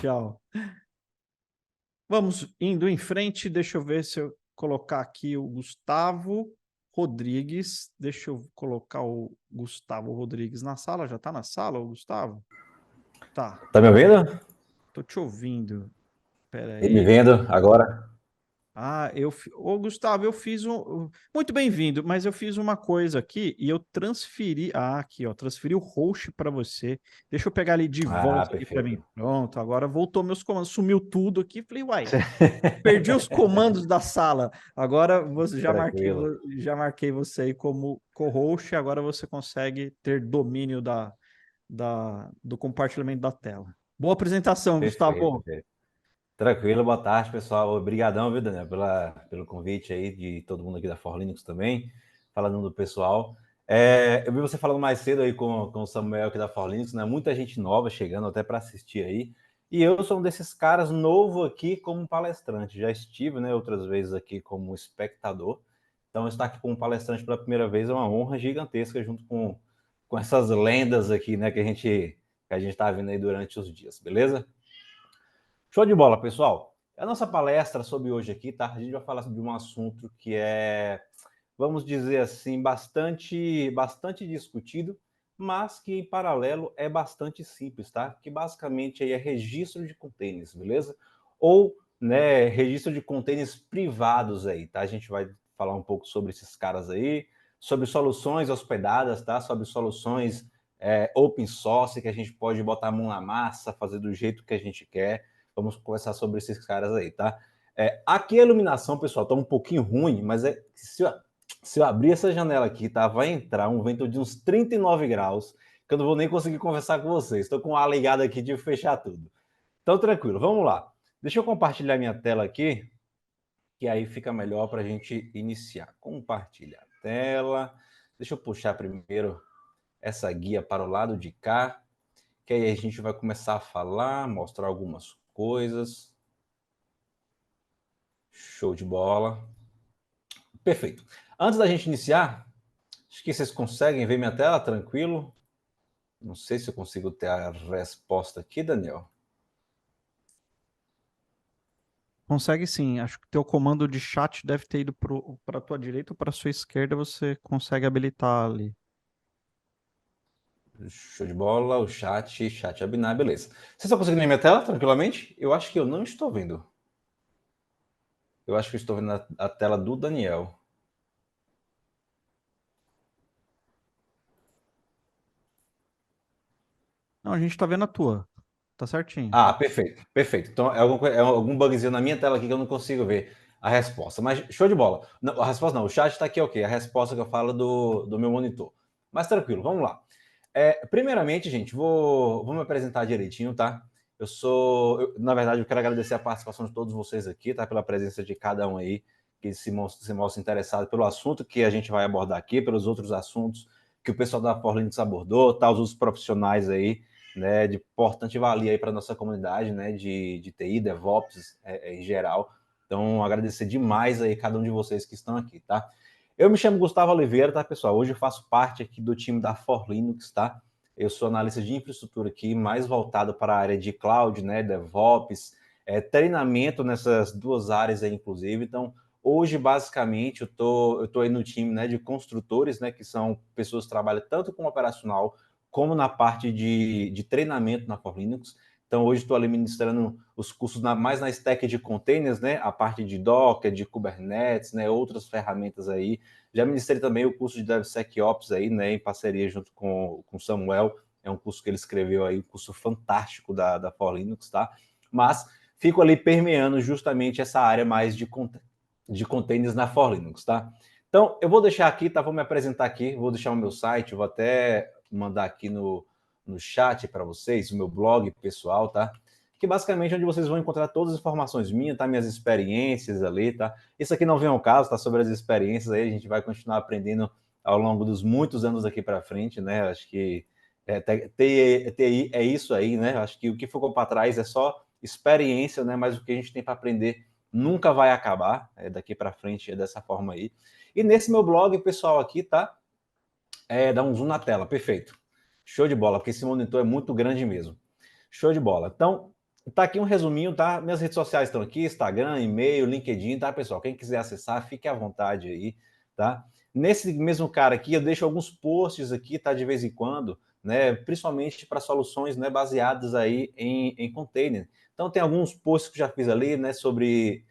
Tchau. Vamos indo em frente. Deixa eu ver se eu colocar aqui o Gustavo Rodrigues. Deixa eu colocar o Gustavo Rodrigues na sala. Já tá na sala, o Gustavo? Tá, Tá me ouvindo? tô te ouvindo. Pera E me aí. vendo agora? Ô, Gustavo, eu fiz um. Muito bem-vindo, mas eu fiz uma coisa aqui e eu transferi. Aqui, ó, transferi o host para você. Deixa eu pegar ali de Ah, volta ali para mim. perfeito. Pronto, agora voltou meus comandos, sumiu tudo aqui. Falei, uai, perdi os comandos da sala. Agora você Tranquilo. já marquei você aí como co-host. Agora você consegue ter domínio do compartilhamento da tela. Boa apresentação, Perfeito, Gustavo. perfeito. Tranquilo, boa tarde, pessoal. Obrigadão, viu, Daniel, pelo convite aí de todo mundo aqui da Forlinux também, falando do pessoal. Eu vi você falando mais cedo aí com o Samuel aqui da Forlinux, né? Muita gente nova chegando até para assistir aí. E eu sou um desses caras novo aqui como palestrante. Já estive, né, outras vezes aqui como espectador. Então, estar aqui como palestrante pela primeira vez é uma honra gigantesca junto com essas lendas aqui, né, que a gente está vendo aí durante os dias, beleza? Show de bola, pessoal. A nossa palestra sobre hoje aqui, tá? A gente vai falar sobre um assunto que é, vamos dizer assim, bastante discutido, mas que em paralelo é bastante simples, tá? Que basicamente aí é registro de containers, beleza? Ou, né, registro de containers privados aí, tá? A gente vai falar um pouco sobre esses caras aí, sobre soluções hospedadas, tá? Sobre soluções open source que a gente pode botar a mão na massa, fazer do jeito que a gente quer. Vamos conversar sobre esses caras aí, tá? Aqui a iluminação, pessoal, tá um pouquinho ruim, mas se eu abrir essa janela aqui, tá? Vai entrar um vento de uns 39 graus, que eu não vou nem conseguir conversar com vocês. Estou com o ar ligado aqui de fechar tudo. Então, tranquilo, vamos lá. Deixa eu compartilhar minha tela aqui, que aí fica melhor para a gente iniciar. Compartilhar a tela. Deixa eu puxar primeiro essa guia para o lado de cá, que aí a gente vai começar a falar, mostrar algumas coisas. Show de bola. Perfeito. Antes da gente iniciar, acho que vocês conseguem ver minha tela tranquilo. Não sei se eu consigo ter a resposta aqui, Daniel. Consegue sim. Acho que teu comando de chat deve ter ido para a tua direita ou para a sua esquerda. Você consegue habilitar ali. Show de bola, o chat abinar, beleza. Vocês estão conseguindo ver minha tela tranquilamente? Eu acho que eu não estou vendo. Eu acho que eu estou vendo a tela do Daniel. Não, a gente tá vendo a tua. Tá certinho. Ah, perfeito, perfeito. Então é algum bugzinho na minha tela aqui que eu não consigo ver a resposta. Mas show de bola. Não, a resposta não, o chat está aqui, ok. A resposta que eu falo do meu monitor. Mas tranquilo, vamos lá. Primeiramente, gente, vou me apresentar direitinho, tá? Na verdade, eu quero agradecer a participação de todos vocês aqui, tá? Pela presença de cada um aí que se mostra interessado pelo assunto que a gente vai abordar aqui, pelos outros assuntos que o pessoal da Forlinux abordou, tá? Os outros profissionais aí, né? De importante valia aí para nossa comunidade, né? De TI, DevOps em geral. Então, agradecer demais aí cada um de vocês que estão aqui, tá? Eu me chamo Gustavo Oliveira, tá, pessoal? Hoje eu faço parte aqui do time da Forlinux, tá? Eu sou analista de infraestrutura aqui, mais voltado para a área de cloud, né, DevOps, treinamento nessas duas áreas aí, inclusive. Então, hoje, basicamente, eu tô aí no time, né, de construtores, né, que são pessoas que trabalham tanto com operacional como na parte de treinamento na Forlinux. Então, hoje estou ali ministrando os cursos mais na stack de containers, né? A parte de Docker, de Kubernetes, né? Outras ferramentas aí. Já ministrei também o curso de DevSecOps aí, né? Em parceria junto com o Samuel. É um curso que ele escreveu aí, um curso fantástico da Forlinux, tá? Mas fico ali permeando justamente essa área mais de containers na Forlinux, tá? Então, eu vou deixar aqui, tá? Vou me apresentar aqui, vou deixar o meu site, vou até mandar aqui no chat para vocês, o meu blog pessoal, tá? Que basicamente é onde vocês vão encontrar todas as informações minhas, tá? Minhas experiências ali, tá? Isso aqui não vem ao caso, tá? Sobre as experiências aí, a gente vai continuar aprendendo ao longo dos muitos anos daqui para frente, né? Acho que TI é isso aí, né? Acho que o que ficou para trás é só experiência, né? Mas o que a gente tem para aprender nunca vai acabar, daqui para frente é dessa forma aí. E nesse meu blog, pessoal, aqui, tá? Dá um zoom na tela, perfeito. Show de bola, porque esse monitor é muito grande mesmo. Show de bola. Então, tá aqui um resuminho, tá? Minhas redes sociais estão aqui, Instagram, e-mail, LinkedIn, tá, pessoal? Quem quiser acessar, fique à vontade aí, tá? Nesse mesmo cara aqui, eu deixo alguns posts aqui, tá? De vez em quando, né? Principalmente para soluções, né? Baseadas aí em container. Então, tem alguns posts que eu já fiz ali, né? Sobre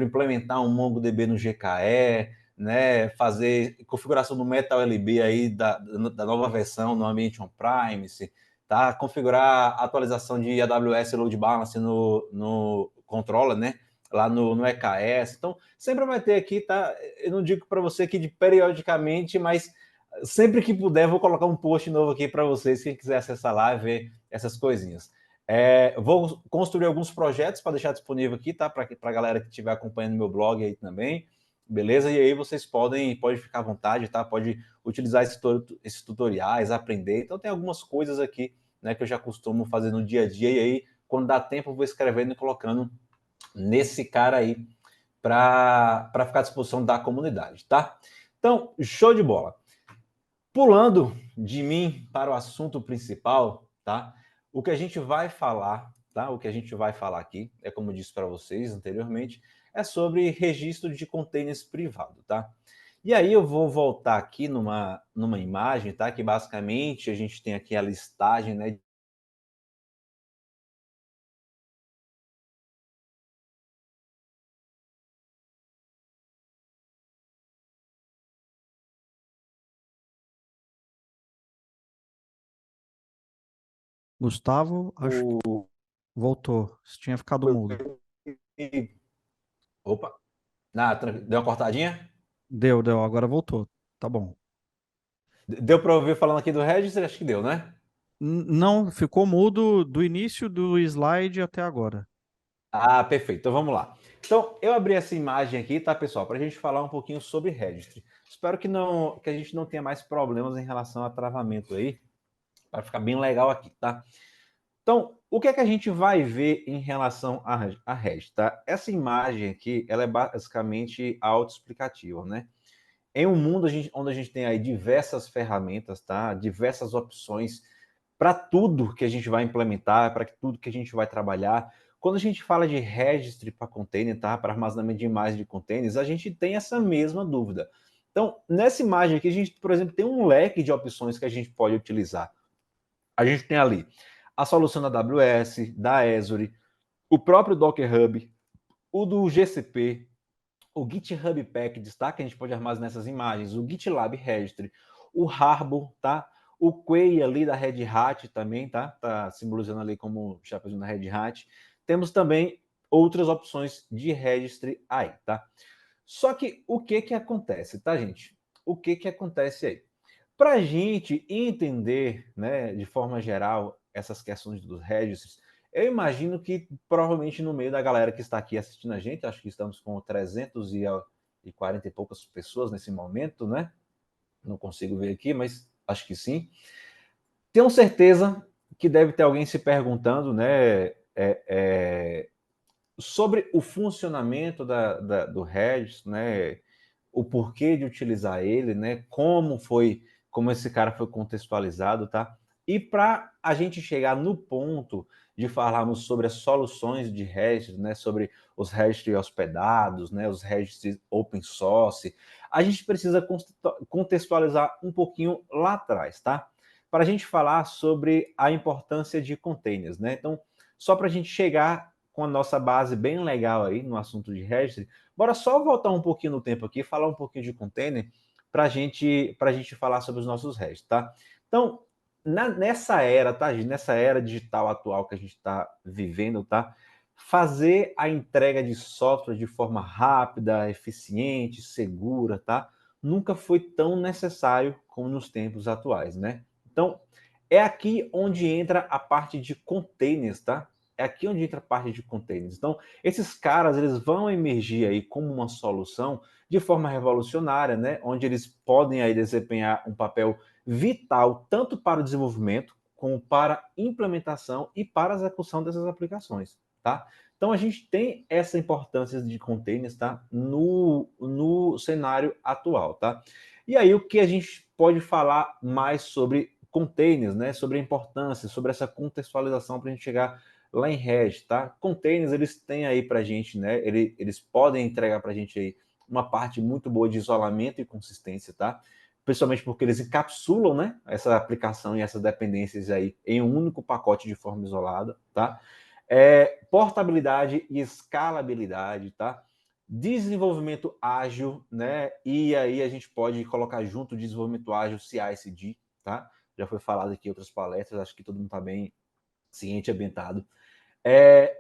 implementar um MongoDB no GKE, né? Fazer configuração do MetalLB aí da nova versão no ambiente on-premise, tá? Configurar a atualização de AWS Load Balance no controller, né? Lá no EKS. Então, sempre vai ter aqui, tá? Eu não digo para você que de periodicamente, mas sempre que puder, vou colocar um post novo aqui para vocês, quem quiser acessar lá e ver essas coisinhas. Vou construir alguns projetos para deixar disponível aqui, tá? Para a galera que estiver acompanhando meu blog aí também, beleza? E aí vocês podem ficar à vontade, tá? Pode utilizar esses tutoriais, aprender. Então tem algumas coisas aqui, né, que eu já costumo fazer no dia a dia, e aí, quando dá tempo, eu vou escrevendo e colocando nesse cara aí para ficar à disposição da comunidade, tá? Então, show de bola. Pulando de mim para o assunto principal, tá? O que a gente vai falar, tá? O que a gente vai falar aqui, é como eu disse para vocês anteriormente, é sobre registro de containers privado, tá? E aí eu vou voltar aqui numa imagem, tá? Que basicamente a gente tem aqui a listagem, né? Gustavo, acho que voltou. Você tinha ficado mudo. Opa, deu uma cortadinha? Deu, deu, agora voltou. Tá bom. Deu para ouvir falando aqui do Regis? Acho que deu, né? Não, ficou mudo do início do slide até agora. Ah, perfeito. Então vamos lá. Então, eu abri essa imagem aqui, tá, pessoal, para a gente falar um pouquinho sobre registry. Espero que a gente não tenha mais problemas em relação a travamento aí, para ficar bem legal aqui, tá? Então, o que é que a gente vai ver em relação a registry, tá? Essa imagem aqui, ela é basicamente autoexplicativa, né? Em um mundo onde a gente tem aí diversas ferramentas, tá? Diversas opções para tudo que a gente vai implementar, para tudo que a gente vai trabalhar. Quando a gente fala de registry para container, tá? Para armazenamento de imagens de containers, a gente tem essa mesma dúvida. Então, nessa imagem aqui, a gente, por exemplo, tem um leque de opções que a gente pode utilizar. A gente tem ali a solução da AWS, da Azure, o próprio Docker Hub, o do GCP, o GitHub Packages, tá? Que a gente pode armazenar essas imagens, o GitLab Registry, o Harbor, tá? O Quay ali da Red Hat também, tá? Tá simbolizando ali como chapéu da Red Hat. Temos também outras opções de registry aí, tá? Só que o que acontece, tá, gente? O que acontece aí? Para a gente entender, né, de forma geral, essas questões dos registros, eu imagino que provavelmente no meio da galera que está aqui assistindo a gente, acho que estamos com 340 e poucas pessoas nesse momento, né? Não consigo ver aqui, mas acho que sim. Tenho certeza que deve ter alguém se perguntando, né, sobre o funcionamento do Regis, né, o porquê de utilizar ele, né, como esse cara foi contextualizado, tá? E para a gente chegar no ponto de falarmos sobre as soluções de registro, né, sobre os registros hospedados, né, os registros open source, a gente precisa contextualizar um pouquinho lá atrás, tá? Para a gente falar sobre a importância de containers, né? Então, só para a gente chegar com a nossa base bem legal aí no assunto de registro, bora só voltar um pouquinho no tempo aqui, falar um pouquinho de container para a gente falar sobre os nossos registros, tá? Então, nessa era, tá, gente? Nessa era digital atual que a gente está vivendo, tá? Fazer a entrega de software de forma rápida, eficiente, segura, tá? Nunca foi tão necessário como nos tempos atuais, né? Então, é aqui onde entra a parte de containers, tá? É aqui onde entra a parte de containers. Então, esses caras, eles vão emergir aí como uma solução de forma revolucionária, né? Onde eles podem aí desempenhar um papel vital tanto para o desenvolvimento como para a implementação e para a execução dessas aplicações, tá? Então, a gente tem essa importância de containers, tá? No cenário atual, tá? E aí, o que a gente pode falar mais sobre containers, né? Sobre a importância, sobre essa contextualização para a gente chegar lá em Reg, tá? Containers, eles têm aí para a gente, né? Eles podem entregar para a gente aí uma parte muito boa de isolamento e consistência, tá? Principalmente porque eles encapsulam, né, essa aplicação e essas dependências aí em um único pacote de forma isolada, tá? Portabilidade e escalabilidade, tá? Desenvolvimento ágil, né? E aí a gente pode colocar junto o desenvolvimento ágil CI/CD, tá? Já foi falado aqui em outras palestras, acho que todo mundo está bem ciente e ambientado.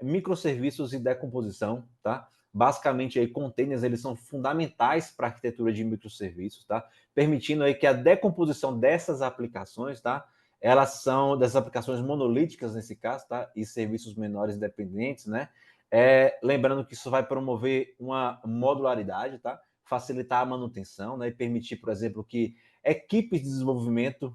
Microserviços e decomposição, tá? Basicamente, aí, containers, eles são fundamentais para a arquitetura de microserviços, tá? Permitindo aí que a decomposição dessas aplicações, tá? Elas são dessas aplicações monolíticas, nesse caso, tá? E serviços menores dependentes, né? Lembrando que isso vai promover uma modularidade, tá? Facilitar a manutenção, né? E permitir, por exemplo, que equipes de desenvolvimento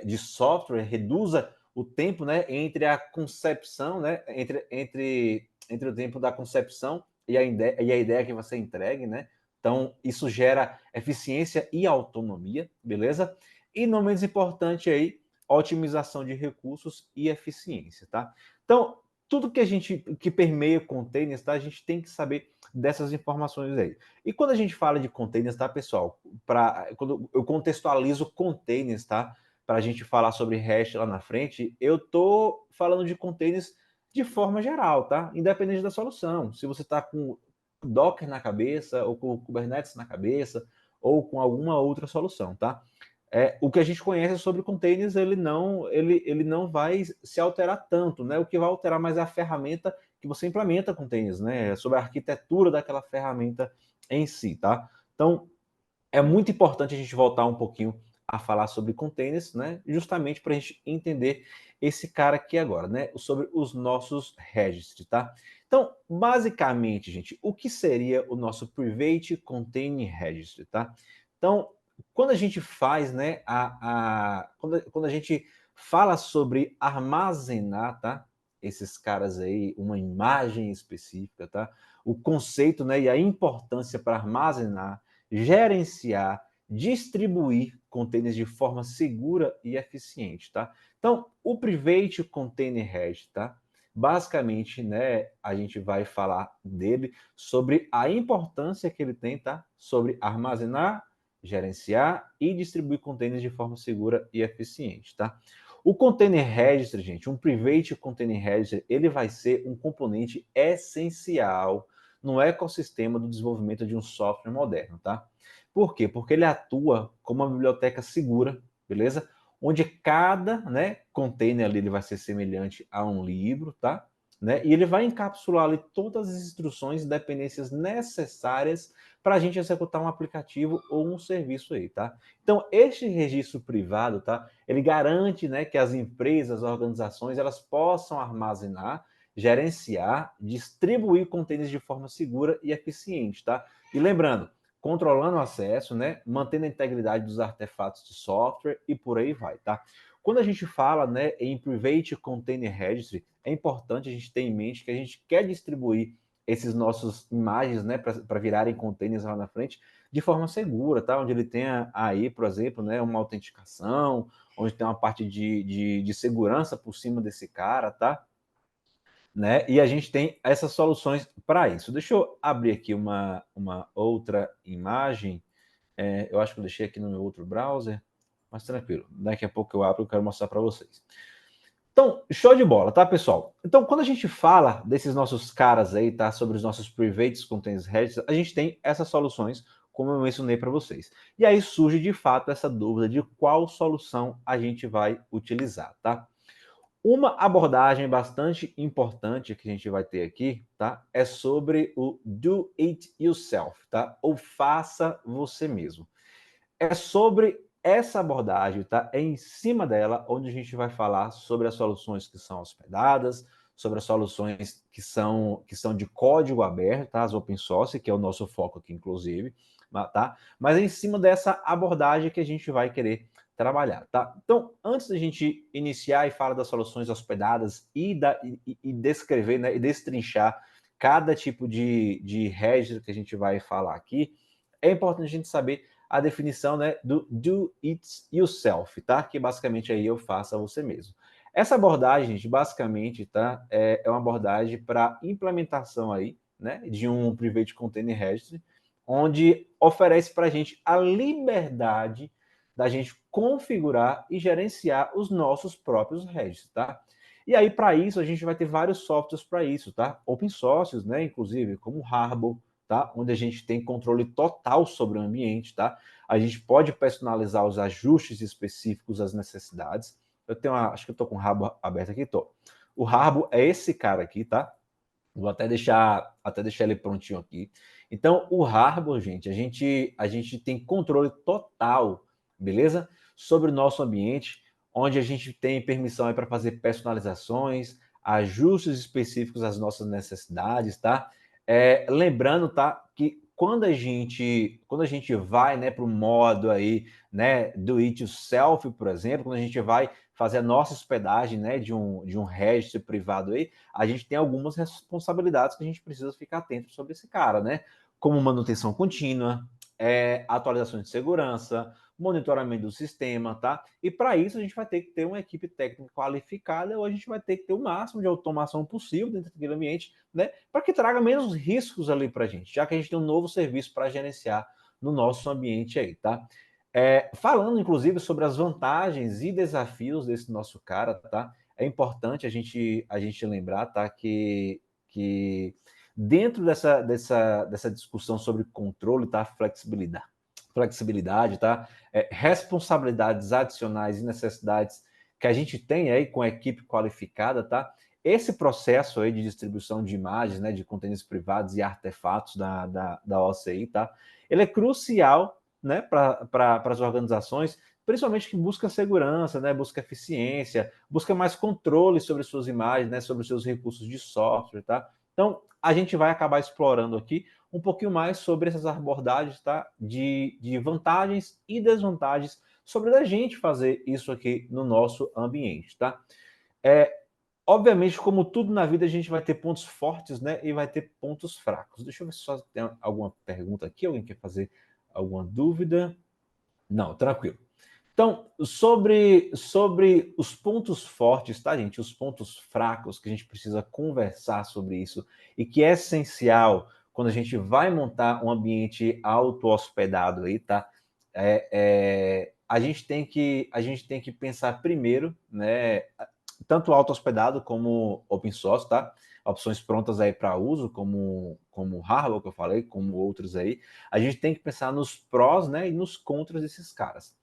de software reduza o tempo, né, entre a concepção, né, entre o tempo da concepção e a ideia que você entregue, né? Então, isso gera eficiência e autonomia, beleza? E não menos importante aí, otimização de recursos e eficiência, tá? Então, tudo que permeia containers, tá? A gente tem que saber dessas informações aí. E quando a gente fala de containers, tá, pessoal? Quando eu contextualizo containers, tá? Para a gente falar sobre REST lá na frente, eu estou falando de containers de forma geral, tá? Independente da solução. Se você está com Docker na cabeça, ou com Kubernetes na cabeça, ou com alguma outra solução, tá? O que a gente conhece sobre containers, ele não vai se alterar tanto, né? O que vai alterar mais é a ferramenta que você implementa containers, né? Sobre a arquitetura daquela ferramenta em si, tá? Então, é muito importante a gente voltar um pouquinho a falar sobre containers, né? Justamente para a gente entender esse cara aqui agora, né? Sobre os nossos registries, tá? Então, basicamente, gente, o que seria o nosso Private Container Registry, tá? Então, quando a gente faz, né, quando a gente fala sobre armazenar, tá? Esses caras aí, uma imagem específica, tá? O conceito, né, e a importância para armazenar, gerenciar, distribuir containers de forma segura e eficiente, tá? Então, o Private Container Registry, tá? Basicamente, né, a gente vai falar dele sobre a importância que ele tem, tá? Sobre armazenar, gerenciar e distribuir containers de forma segura e eficiente, tá? O Container Registry, gente, um Private Container Registry, ele vai ser um componente essencial no ecossistema do desenvolvimento de um software moderno, tá? Por quê? Porque ele atua como uma biblioteca segura, beleza? Onde cada, né, container ali ele vai ser semelhante a um livro, tá? Né? E ele vai encapsular ali todas as instruções e dependências necessárias para a gente executar um aplicativo ou um serviço aí, tá? Então, este registro privado, tá? Ele garante, né, que as empresas, as organizações, elas possam armazenar, gerenciar, distribuir containers de forma segura e eficiente, tá? E lembrando, controlando o acesso, né, mantendo a integridade dos artefatos de software e por aí vai, tá? Quando a gente fala, né, em Private Container Registry, é importante a gente ter em mente que a gente quer distribuir esses nossos imagens, né, para virarem containers lá na frente de forma segura, tá? Onde ele tenha aí, por exemplo, né, uma autenticação, onde tem uma parte de segurança por cima desse cara, tá? Né? E a gente tem essas soluções para isso. Deixa eu abrir aqui uma outra imagem. Eu acho que eu deixei aqui no meu outro browser, mas tranquilo. Daqui a pouco eu abro e quero mostrar para vocês. Então, show de bola, tá, pessoal? Então, quando a gente fala desses nossos caras aí, tá, sobre os nossos Private Containers Registry, a gente tem essas soluções, como eu mencionei para vocês. E aí surge, de fato, essa dúvida de qual solução a gente vai utilizar, tá? Uma abordagem bastante importante que a gente vai ter aqui, tá? É sobre o do it yourself, tá? Ou faça você mesmo. É sobre essa abordagem, tá? É em cima dela onde a gente vai falar sobre as soluções que são hospedadas, sobre as soluções que são de código aberto, tá? As open source, que é o nosso foco aqui, inclusive, tá? Mas é em cima dessa abordagem que a gente vai querer trabalhar, tá? Então, antes da gente iniciar e falar das soluções hospedadas e descrever, né, e destrinchar cada tipo de registro que a gente vai falar aqui, é importante a gente saber a definição, né, do do it yourself, tá? Que basicamente aí eu faço a você mesmo. Essa abordagem, gente, basicamente, tá, é uma abordagem para implementação aí, né, de um Private Container Registry, onde oferece para a gente a liberdade da gente configurar e gerenciar os nossos próprios registros, tá? E aí, para isso, a gente vai ter vários softwares para isso, tá? Open sources, né? Inclusive, como o Harbor, tá? Onde a gente tem controle total sobre o ambiente, tá? A gente pode personalizar os ajustes específicos às necessidades. Eu tenho acho que eu tô com o Harbor aberto aqui, tô. O Harbor é esse cara aqui, tá? Vou até deixar ele prontinho aqui. Então, o Harbor, gente, a gente tem controle total, beleza? Sobre o nosso ambiente, onde a gente tem permissão para fazer personalizações, ajustes específicos às nossas necessidades, tá? Lembrando, tá, que quando a gente vai, né, para o modo aí, né, do it yourself, por exemplo, quando a gente vai fazer a nossa hospedagem, né, de um registro privado aí, a gente tem algumas responsabilidades que a gente precisa ficar atento sobre esse cara, né? Como manutenção contínua, atualizações de segurança, monitoramento do sistema, tá? E para isso a gente vai ter que ter uma equipe técnica qualificada ou a gente vai ter que ter o máximo de automação possível dentro daquele ambiente, né? Para que traga menos riscos ali para a gente, já que a gente tem um novo serviço para gerenciar no nosso ambiente aí, tá? Falando, inclusive, sobre as vantagens e desafios desse nosso cara, tá? É importante a gente lembrar, tá? Que dentro dessa discussão sobre controle, tá? Flexibilidade, tá? Responsabilidades adicionais e necessidades que a gente tem aí com a equipe qualificada, tá? Esse processo aí de distribuição de imagens, né? De conteúdos privados e artefatos da OCI, tá? Ele é crucial, né, para as organizações, principalmente que busca segurança, né, busca eficiência, busca mais controle sobre suas imagens, né, sobre os seus recursos de software, tá? Então, a gente vai acabar explorando aqui um pouquinho mais sobre essas abordagens, tá? De vantagens e desvantagens sobre a gente fazer isso aqui no nosso ambiente, tá? Obviamente, como tudo na vida, a gente vai ter pontos fortes, né? E vai ter pontos fracos. Deixa eu ver se só tem alguma pergunta aqui. Alguém quer fazer alguma dúvida? Não, tranquilo. Então, sobre os pontos fortes, tá, gente? Os pontos fracos que a gente precisa conversar sobre isso e que é essencial quando a gente vai montar um ambiente auto-hospedado aí, tá? A gente tem que pensar primeiro, né? Tanto auto-hospedado como open source, tá? Opções prontas aí para uso, como o Harbor que eu falei, como outros aí. A gente tem que pensar nos prós, né, e nos contras desses caras.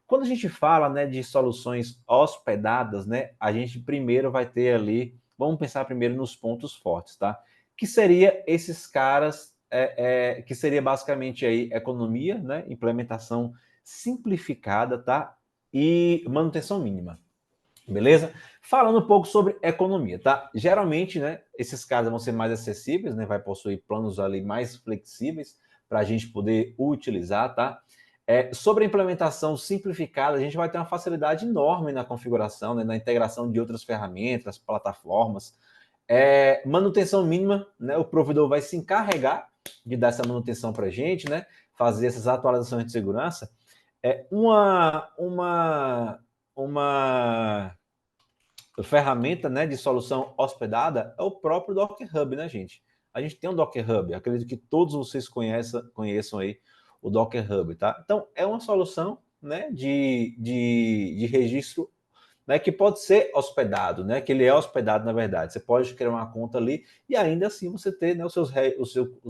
Quando a gente fala, né, de soluções hospedadas, né, a gente primeiro vai ter ali, vamos pensar primeiro nos pontos fortes, tá? Que seria esses caras, que seria basicamente aí economia, né, implementação simplificada, tá? E manutenção mínima. Beleza? Falando um pouco sobre economia, tá? Geralmente, né, esses casos vão ser mais acessíveis, né? Vai possuir planos ali mais flexíveis para a gente poder utilizar, tá? Sobre a implementação simplificada, a gente vai ter uma facilidade enorme na configuração, né, na integração de outras ferramentas, plataformas. Manutenção mínima, né? O provedor vai se encarregar de dar essa manutenção para a gente, né? Fazer essas atualizações de segurança. Uma ferramenta, né, de solução hospedada é o próprio Docker Hub, né, gente? A gente tem um Docker Hub, acredito que todos vocês conheçam aí o Docker Hub, tá? Então, é uma solução, né, de registro, né, que pode ser hospedado, né, que ele é hospedado na verdade. Você pode criar uma conta ali e ainda assim você ter, né, o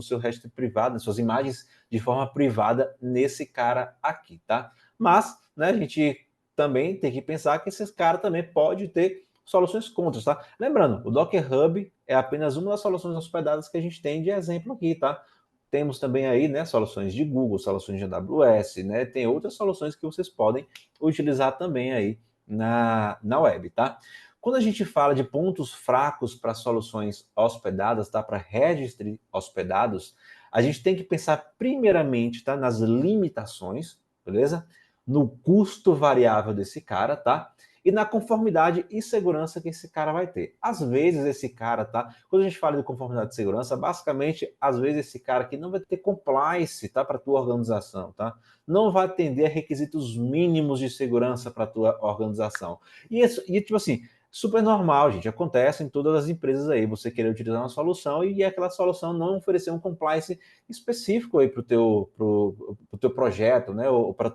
seu registro privado, suas imagens de forma privada nesse cara aqui, tá? Mas, né, a gente também tem que pensar que esse cara também pode ter soluções contras, tá? Lembrando, o Docker Hub é apenas uma das soluções hospedadas que a gente tem de exemplo aqui, tá? Temos também aí, né, soluções de Google, soluções de AWS, né? Tem outras soluções que vocês podem utilizar também aí na web, tá? Quando a gente fala de pontos fracos para soluções hospedadas, tá? Para registry hospedados, a gente tem que pensar primeiramente, tá? Nas limitações, beleza? No custo variável desse cara, tá? E na conformidade e segurança que esse cara vai ter. Às vezes esse cara, tá? Quando a gente fala de conformidade e segurança, basicamente, às vezes esse cara aqui não vai ter compliance, tá? Para tua organização, tá? Não vai atender a requisitos mínimos de segurança para tua organização. E tipo assim, Super normal, gente. Acontece em todas as empresas aí. Você querer utilizar uma solução e aquela solução não oferecer um compliance específico aí para o teu projeto, né? Ou para a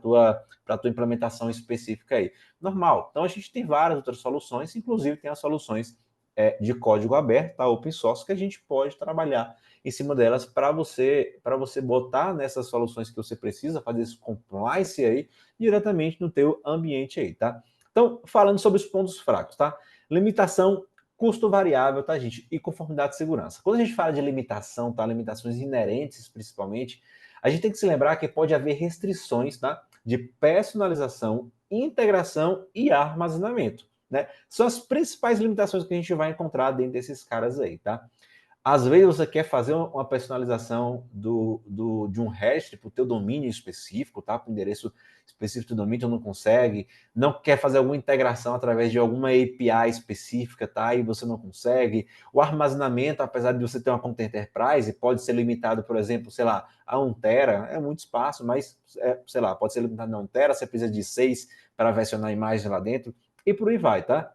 tua implementação específica aí. Normal. Então a gente tem várias outras soluções, inclusive tem as soluções de código aberto, tá? Open source, que a gente pode trabalhar em cima delas para você botar nessas soluções que você precisa, fazer esse compliance aí diretamente no teu ambiente aí, tá? Então, falando sobre os pontos fracos, tá? Limitação, custo variável, tá, gente? E conformidade de segurança. Quando a gente fala de limitação, tá? Limitações inerentes, principalmente, a gente tem que se lembrar que pode haver restrições, tá? De personalização, integração e armazenamento, né? São as principais limitações que a gente vai encontrar dentro desses caras aí, tá? Às vezes você quer fazer uma personalização de um REST para o teu domínio específico, tá? Para o endereço específico do domínio, não consegue. Não quer fazer alguma integração através de alguma API específica, tá? E você não consegue. O armazenamento, apesar de você ter uma conta Enterprise, pode ser limitado, por exemplo, sei lá, a 1 tera. É muito espaço, mas, sei lá, pode ser limitado a 1 tera. Você precisa de 6 para versionar a imagem lá dentro. E por aí vai, tá?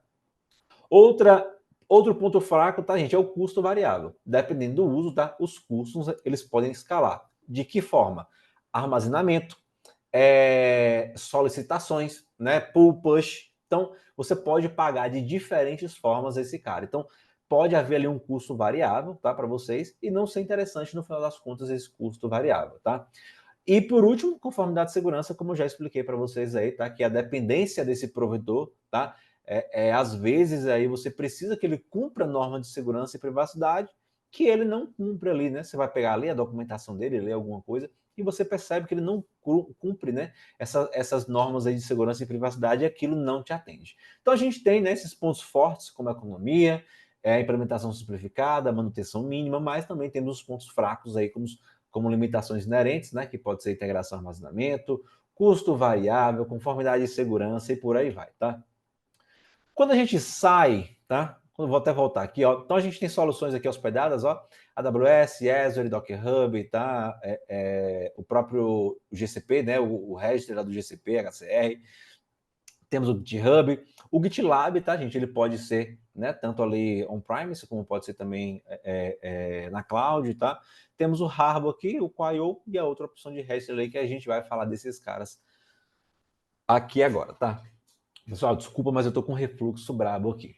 Outro ponto fraco, tá, gente, é o custo variável. Dependendo do uso, tá, os custos eles podem escalar. De que forma? Armazenamento, solicitações, né, pull push. Então, você pode pagar de diferentes formas esse cara. Então, pode haver ali um custo variável, tá, para vocês e não ser interessante no final das contas esse custo variável, tá? E por último, conformidade de segurança, como eu já expliquei para vocês aí, tá? Que a dependência desse provedor, tá? Às vezes aí você precisa que ele cumpra norma de segurança e privacidade, que ele não cumpre ali, né? Você vai pegar ali a documentação dele, ler alguma coisa, e você percebe que ele não cumpre, né? Essas normas aí de segurança e privacidade, e aquilo não te atende. Então a gente tem, né, esses pontos fortes, como a economia, a implementação simplificada, a manutenção mínima, mas também temos os pontos fracos aí, como limitações inerentes, né, que pode ser integração armazenamento, custo variável, conformidade de segurança e por aí vai, tá? Quando a gente sai, tá? Vou até voltar aqui, ó. Então a gente tem soluções aqui hospedadas, ó, AWS, Azure, Docker Hub, tá? O próprio GCP, né? O registro lá do GCP, HCR. Temos o GitHub, o GitLab, tá, gente? Ele pode ser, né, tanto ali on-premise, como pode ser também na cloud, tá? Temos o Harbor aqui, o Quio e a outra opção de registro ali, que a gente vai falar desses caras aqui agora, tá? Pessoal, desculpa, mas eu tô com um refluxo brabo aqui.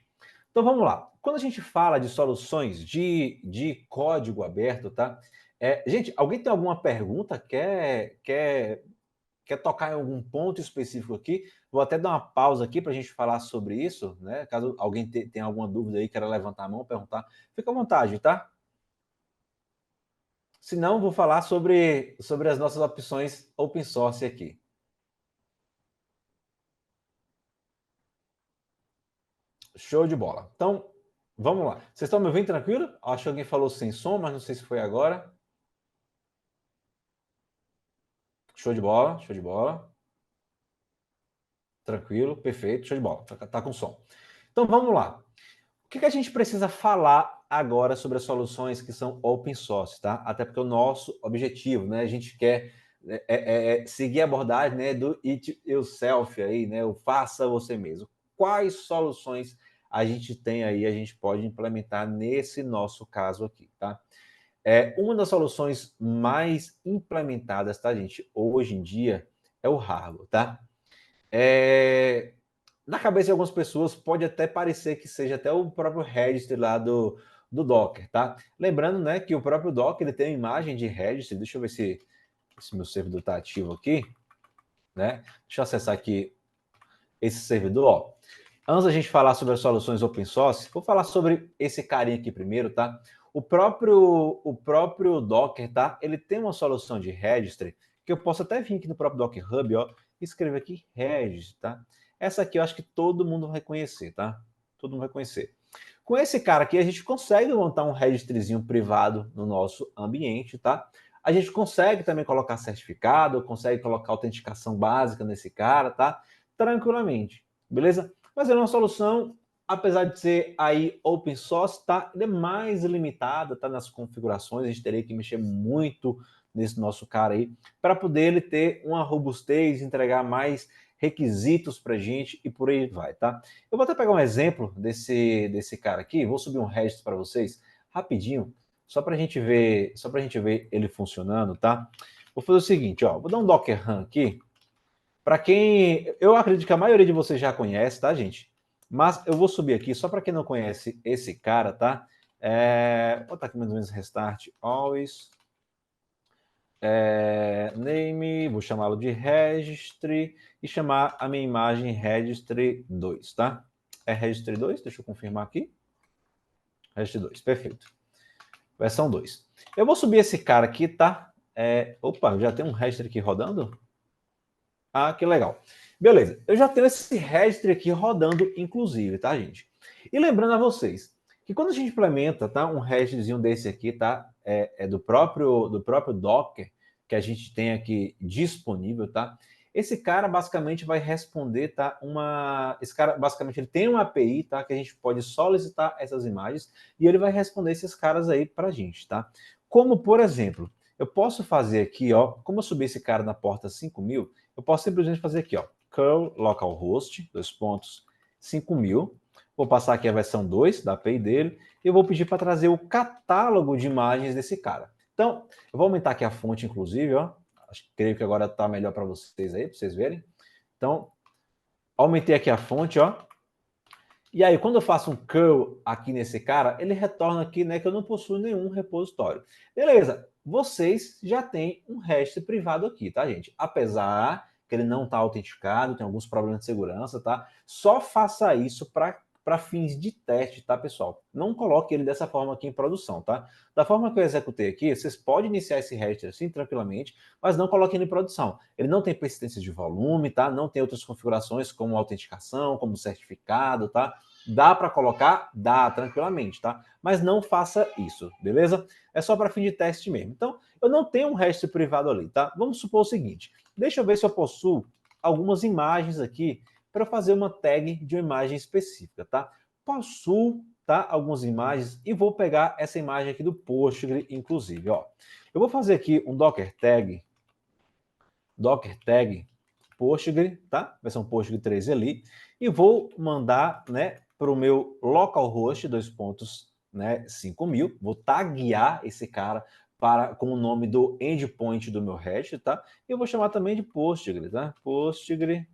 Então vamos lá. Quando a gente fala de soluções de código aberto, tá? Gente, alguém tem alguma pergunta? Quer tocar em algum ponto específico aqui? Vou até dar uma pausa aqui para a gente falar sobre isso, né? Caso alguém tenha alguma dúvida aí, queira levantar a mão, perguntar, fica à vontade, tá? Se não, vou falar sobre as nossas opções open source aqui. Show de bola. Então, vamos lá. Vocês estão me ouvindo tranquilo? Acho que alguém falou sem som, mas não sei se foi agora. Show de bola, show de bola. Tranquilo, perfeito, show de bola. Tá com som. Então, vamos lá. O que a gente precisa falar agora sobre as soluções que são open source, tá? Até porque o nosso objetivo, né? A gente quer seguir a abordagem, né, do it yourself aí, né? O faça você mesmo. Quais soluções a gente tem aí, a gente pode implementar nesse nosso caso aqui, tá? Uma das soluções mais implementadas, tá, gente, hoje em dia é o Harbor, tá? Na cabeça de algumas pessoas pode até parecer que seja até o próprio registry lá do Docker, tá? Lembrando, né, que o próprio Docker ele tem uma imagem de registry. Deixa eu ver se meu servidor está ativo aqui, né? Deixa eu acessar aqui esse servidor, ó. Antes da gente falar sobre as soluções open source, vou falar sobre esse carinha aqui primeiro, tá? O próprio Docker, tá? Ele tem uma solução de registry que eu posso até vir aqui no próprio Docker Hub, ó, e escrever aqui registry, tá? Essa aqui eu acho que todo mundo vai conhecer, tá? Todo mundo vai conhecer. Com esse cara aqui, a gente consegue montar um registryzinho privado no nosso ambiente, tá? A gente consegue também colocar certificado, consegue colocar autenticação básica nesse cara, tá? Tranquilamente, beleza? Mas é uma solução, apesar de ser aí open source, tá? Ele é mais limitada, tá? Nas configurações, a gente teria que mexer muito nesse nosso cara aí, para poder ele ter uma robustez, entregar mais requisitos para a gente e por aí vai, tá? Eu vou até pegar um exemplo desse cara aqui, vou subir um registro para vocês rapidinho, só para a gente ver ele funcionando, tá? Vou fazer o seguinte, ó, vou dar um Docker Run aqui, para quem, eu acredito que a maioria de vocês já conhece, tá, gente? Mas eu vou subir aqui, só para quem não conhece esse cara, tá? Vou botar aqui mais ou menos restart always. Name, vou chamá-lo de registry e chamar a minha imagem registry 2, tá? É registry 2? Deixa eu confirmar aqui. Registry 2, perfeito. Versão 2. Eu vou subir esse cara aqui, tá? Opa, já tem um registry aqui rodando? Ah, que legal. Beleza, eu já tenho esse registry aqui rodando, inclusive, tá, gente? E lembrando a vocês que quando a gente implementa, tá, um registryzinho desse aqui, tá, do próprio Docker que a gente tem aqui disponível, tá? Esse cara basicamente vai responder, tá, esse cara basicamente ele tem uma API, tá, que a gente pode solicitar essas imagens e ele vai responder esses caras aí para a gente, tá? Como por exemplo, eu posso fazer aqui, ó, como eu subi esse cara na porta 5000, eu posso simplesmente fazer aqui, ó, curl localhost, 5000. Vou passar aqui a versão 2 da API dele e eu vou pedir para trazer o catálogo de imagens desse cara. Então, eu vou aumentar aqui a fonte, inclusive, ó. Creio que agora está melhor para vocês aí, para vocês verem. Então, aumentei aqui a fonte, ó. E aí, quando eu faço um curl aqui nesse cara, ele retorna aqui, né, que eu não possuo nenhum repositório. Beleza, vocês já têm um REST privado aqui, tá, gente? Apesar que ele não está autenticado, tem alguns problemas de segurança, tá? Só faça isso para fins de teste, tá, pessoal? Não coloque ele dessa forma aqui em produção, tá? Da forma que eu executei aqui, vocês podem iniciar esse REST assim, tranquilamente, mas não coloquem ele em produção. Ele não tem persistência de volume, tá? Não tem outras configurações como autenticação, como certificado, tá? Dá para colocar? Dá, tranquilamente, tá? Mas não faça isso, beleza? É só para fim de teste mesmo. Então, eu não tenho um REST privado ali, tá? Vamos supor o seguinte, deixa eu ver se eu possuo algumas imagens aqui para fazer uma tag de uma imagem específica, tá? Possuo, tá, algumas imagens e vou pegar essa imagem aqui do Postgre, inclusive, ó. Eu vou fazer aqui um Docker tag Postgre, tá? Versão Postgre 3 ali, e vou mandar, né, para o meu localhost 5000, vou taguear esse cara com o nome do endpoint do meu REST, tá? E eu vou chamar também de Postgre, tá? Postgre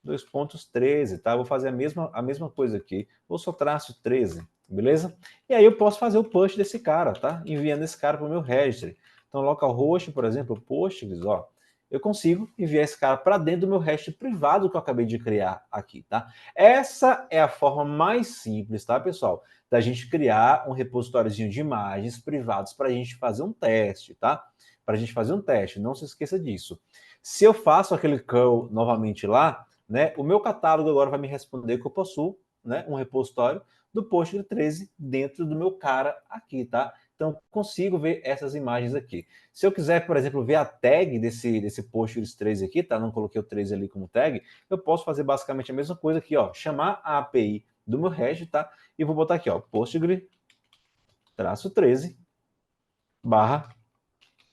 2.13, tá? Vou fazer a mesma coisa aqui. Vou só traço 13, beleza? E aí eu posso fazer o push desse cara, tá? Enviando esse cara para o meu registry. Então, localhost, por exemplo, Postgres, ó, eu consigo enviar esse cara para dentro do meu registry privado que eu acabei de criar aqui, tá? Essa é a forma mais simples, tá, pessoal? Da gente criar um repositóriozinho de imagens privados para a gente fazer um teste, tá? Para a gente fazer um teste, não se esqueça disso. Se eu faço aquele curl novamente lá, né, o meu catálogo agora vai me responder que eu possuo, né, um repositório do Postgre 13 dentro do meu cara aqui, tá? Então, consigo ver essas imagens aqui. Se eu quiser, por exemplo, ver a tag desse Postgres 13 aqui, tá? Não coloquei o 13 ali como tag, eu posso fazer basicamente a mesma coisa aqui, ó. Chamar a API do meu REST, tá? E vou botar aqui, ó, Postgre-13 barra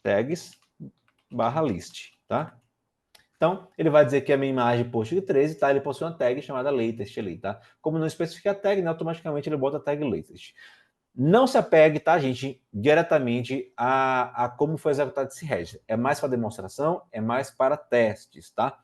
tags barra list, tá? Então, ele vai dizer que a minha imagem Postgre 13, tá? Ele possui uma tag chamada latest ali, tá? Como não especifica a tag, né, automaticamente ele bota a tag latest. Não se apegue, tá, gente, diretamente a como foi executado esse registro. É mais para demonstração, é mais para testes, tá?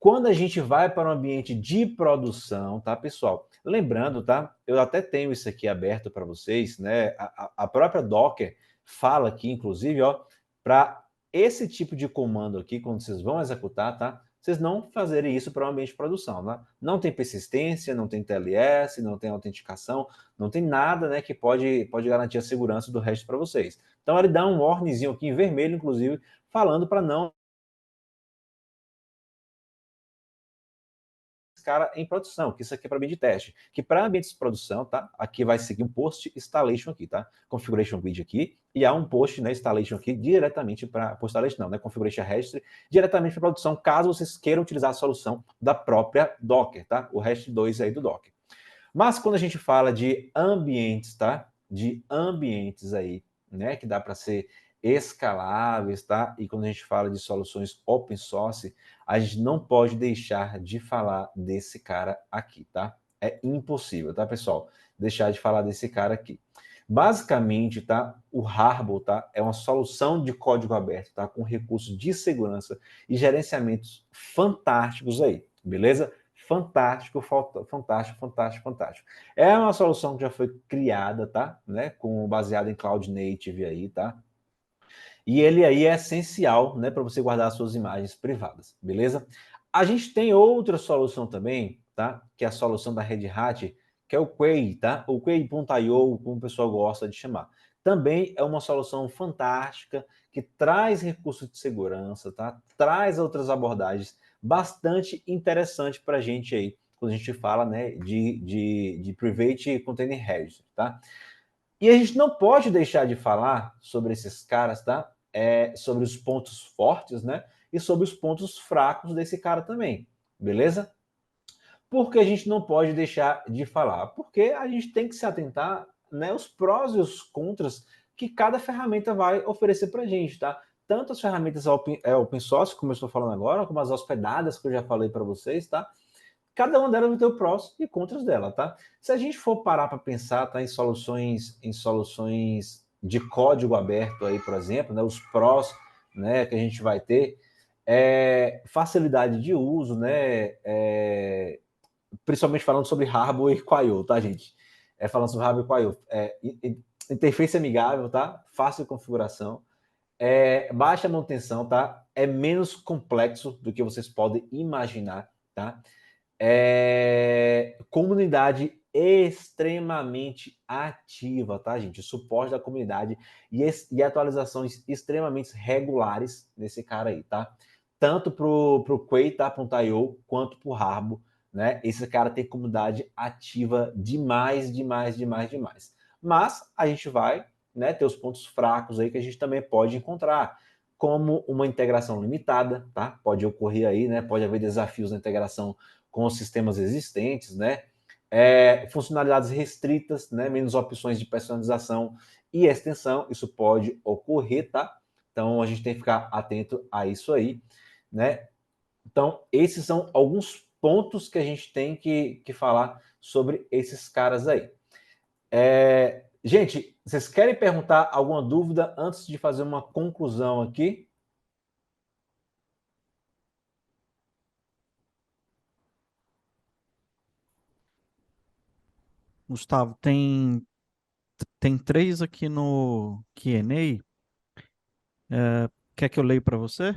Quando a gente vai para um ambiente de produção, tá, pessoal? Lembrando, tá? Eu até tenho isso aqui aberto para vocês, né? A própria Docker fala aqui, inclusive, ó, para esse tipo de comando aqui, quando vocês vão executar, tá? Vocês não fazerem isso para um ambiente de produção, né? Não tem persistência, não tem TLS, não tem autenticação, não tem nada, né, que pode garantir a segurança do resto para vocês. Então ele dá um warningzinho aqui em vermelho, inclusive, falando para não cara em produção, que isso aqui é para ambiente de teste. Que para ambientes de produção, tá? Aqui vai seguir um post installation aqui, tá? Configuration grid aqui, e há um post, né, installation aqui diretamente para installation não, né? Configuration registry diretamente para produção, caso vocês queiram utilizar a solução da própria Docker, tá? O REST 2 aí do Docker. Mas quando a gente fala de ambientes, tá? De ambientes aí, né, que dá para ser escaláveis, tá? E quando a gente fala de soluções open source, a gente não pode deixar de falar desse cara aqui, tá? É impossível, tá, pessoal? Deixar de falar desse cara aqui. Basicamente, tá? O Harbor, tá? É uma solução de código aberto, tá? Com recursos de segurança e gerenciamentos fantásticos aí, beleza? Fantástico, fantástico, fantástico, fantástico. É uma solução que já foi criada, tá? Né? Baseada em Cloud Native aí, tá? E ele aí é essencial, né, para você guardar as suas imagens privadas, beleza? A gente tem outra solução também, tá? Que é a solução da Red Hat, que é o Quay, tá? O Quay.io, como o pessoal gosta de chamar. Também é uma solução fantástica que traz recursos de segurança, tá? Traz outras abordagens bastante interessantes para a gente aí, quando a gente fala, né, de Private Container Registry, tá? E a gente não pode deixar de falar sobre esses caras, tá? Sobre os pontos fortes, né? E sobre os pontos fracos desse cara também, beleza? Por que a gente não pode deixar de falar? Porque a gente tem que se atentar, né, os prós e os contras que cada ferramenta vai oferecer para a gente, tá? Tanto as ferramentas open source, como eu estou falando agora, como as hospedadas, que eu já falei para vocês, tá? Cada uma delas vai ter o prós e contras dela, tá? Se a gente for parar para pensar, tá, em soluções de código aberto aí, por exemplo, né, os prós, né, que a gente vai ter, facilidade de uso, né, principalmente falando sobre Harbor e Quail, tá, gente? Falando sobre Harbor e Quail, interface amigável, tá? Fácil de configuração, baixa manutenção, tá? É menos complexo do que vocês podem imaginar, tá? Comunidade extremamente ativa, tá, gente? Suporte da comunidade e atualizações extremamente regulares desse cara aí, tá? Tanto pro Quay, tá, pro IO, quanto pro Harbor, né? Esse cara tem comunidade ativa demais, demais, demais, demais. Mas a gente vai, né, ter os pontos fracos aí que a gente também pode encontrar, como uma integração limitada, tá? Pode ocorrer aí, né? Pode haver desafios na integração com os sistemas existentes, né? Funcionalidades restritas, né? Menos opções de personalização e extensão, isso pode ocorrer, tá? Então a gente tem que ficar atento a isso aí, né? Então, esses são alguns pontos que a gente tem que falar sobre esses caras aí. Gente, vocês querem perguntar alguma dúvida antes de fazer uma conclusão aqui? Gustavo, tem 3 aqui no Q&A. Quer que eu leia para você?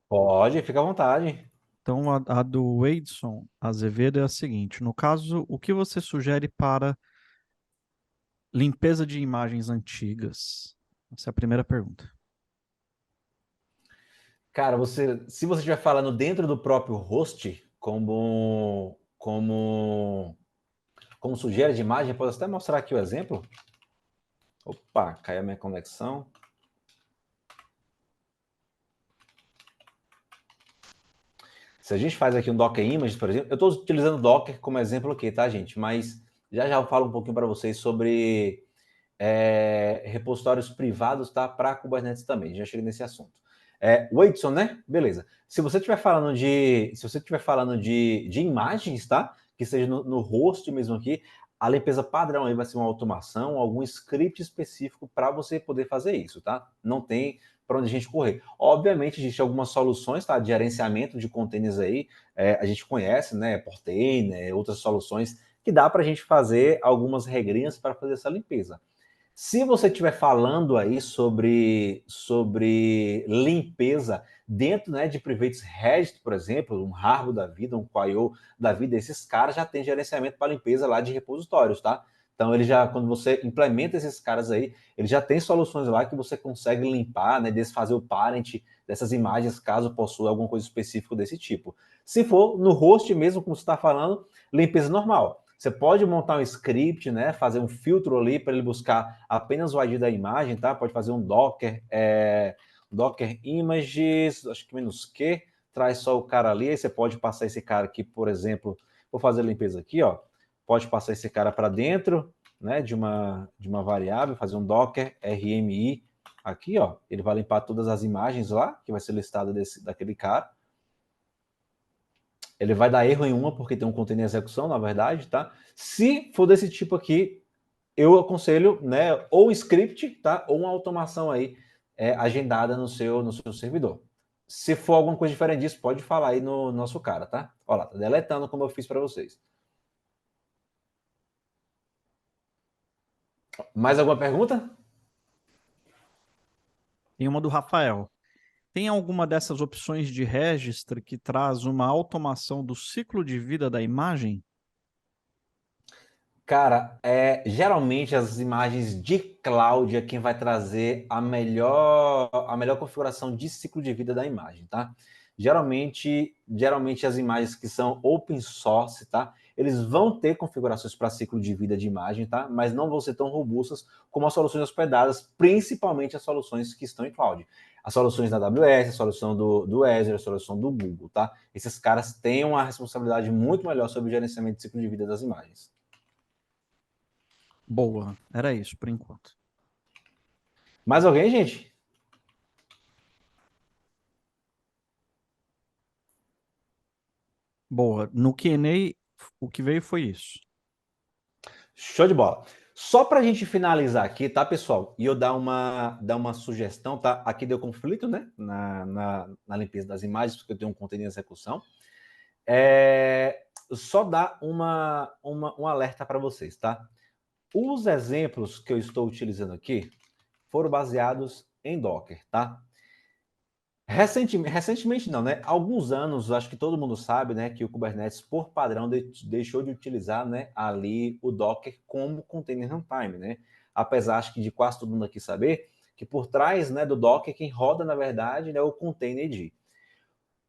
Pode, fica à vontade. Então, a do Edson Azevedo é a seguinte: no caso, o que você sugere para limpeza de imagens antigas? Essa é a primeira pergunta. Cara, se você estiver falando dentro do próprio host, como sugere de imagem, posso até mostrar aqui o exemplo. Opa, caiu a minha conexão. Se a gente faz aqui um Docker Images, por exemplo, eu estou utilizando Docker como exemplo aqui, tá, gente? Mas já eu falo um pouquinho para vocês sobre repositórios privados, tá? Para Kubernetes também. Já cheguei nesse assunto. O Edson, né? Beleza. Se você estiver falando de imagens, tá? Que seja no host mesmo aqui, a limpeza padrão aí vai ser uma automação, algum script específico para você poder fazer isso, tá? Não tem para onde a gente correr. Obviamente, existe algumas soluções, tá? De gerenciamento de containers aí, a gente conhece, né? Portainer, outras soluções que dá para a gente fazer algumas regrinhas para fazer essa limpeza. Se você estiver falando aí sobre limpeza dentro, né, de Privates Registry, por exemplo, um Harbor da vida, um Quail da vida, esses caras já têm gerenciamento para limpeza lá de repositórios, tá? Então, ele já, quando você implementa esses caras aí, ele já tem soluções lá que você consegue limpar, né, desfazer o parent dessas imagens, caso possua alguma coisa específica desse tipo. Se for no host mesmo, como você está falando, limpeza normal. Você pode montar um script, né? Fazer um filtro ali para ele buscar apenas o ID da imagem, tá? Pode fazer um Docker, Docker Images, acho que -Q, traz só o cara ali. Aí você pode passar esse cara aqui, por exemplo, vou fazer a limpeza aqui, ó. Pode passar esse cara para dentro, né? De uma variável, fazer um Docker RMI Aqui, ó, ele vai limpar todas as imagens lá, que vai ser listada daquele cara. Ele vai dar erro em uma, porque tem um container em execução, na verdade, tá? Se for desse tipo aqui, eu aconselho, né, ou um script, tá? Ou uma automação aí agendada no seu servidor. Se for alguma coisa diferente disso, pode falar aí no nosso cara, tá? Olha lá, tá deletando como eu fiz para vocês. Mais alguma pergunta? Tem uma do Rafael. Tem alguma dessas opções de registro que traz uma automação do ciclo de vida da imagem? Cara, geralmente as imagens de cloud é quem vai trazer a melhor configuração de ciclo de vida da imagem, tá? Geralmente as imagens que são open source, tá? Eles vão ter configurações para ciclo de vida de imagem, tá? Mas não vão ser tão robustas como as soluções hospedadas, principalmente as soluções que estão em cloud. As soluções da AWS, a solução do Azure, a solução do Google, tá? Esses caras têm uma responsabilidade muito melhor sobre o gerenciamento de ciclo de vida das imagens. Boa, era isso por enquanto. Mais alguém, gente? Boa. No Q&A, o que veio foi isso. Show de bola. Só para a gente finalizar aqui, tá, pessoal? E eu dar uma sugestão, tá? Aqui deu conflito, né? Na limpeza das imagens, porque eu tenho um conteúdo em execução. Só dar um alerta para vocês, tá? Os exemplos que eu estou utilizando aqui foram baseados em Docker, tá? Recentemente não, né? Alguns anos, acho que todo mundo sabe, né, que o Kubernetes, por padrão, deixou de utilizar, né, ali o Docker como container runtime, né? Apesar, acho que de quase todo mundo aqui saber que por trás, né, do Docker, quem roda, na verdade, é o containerd.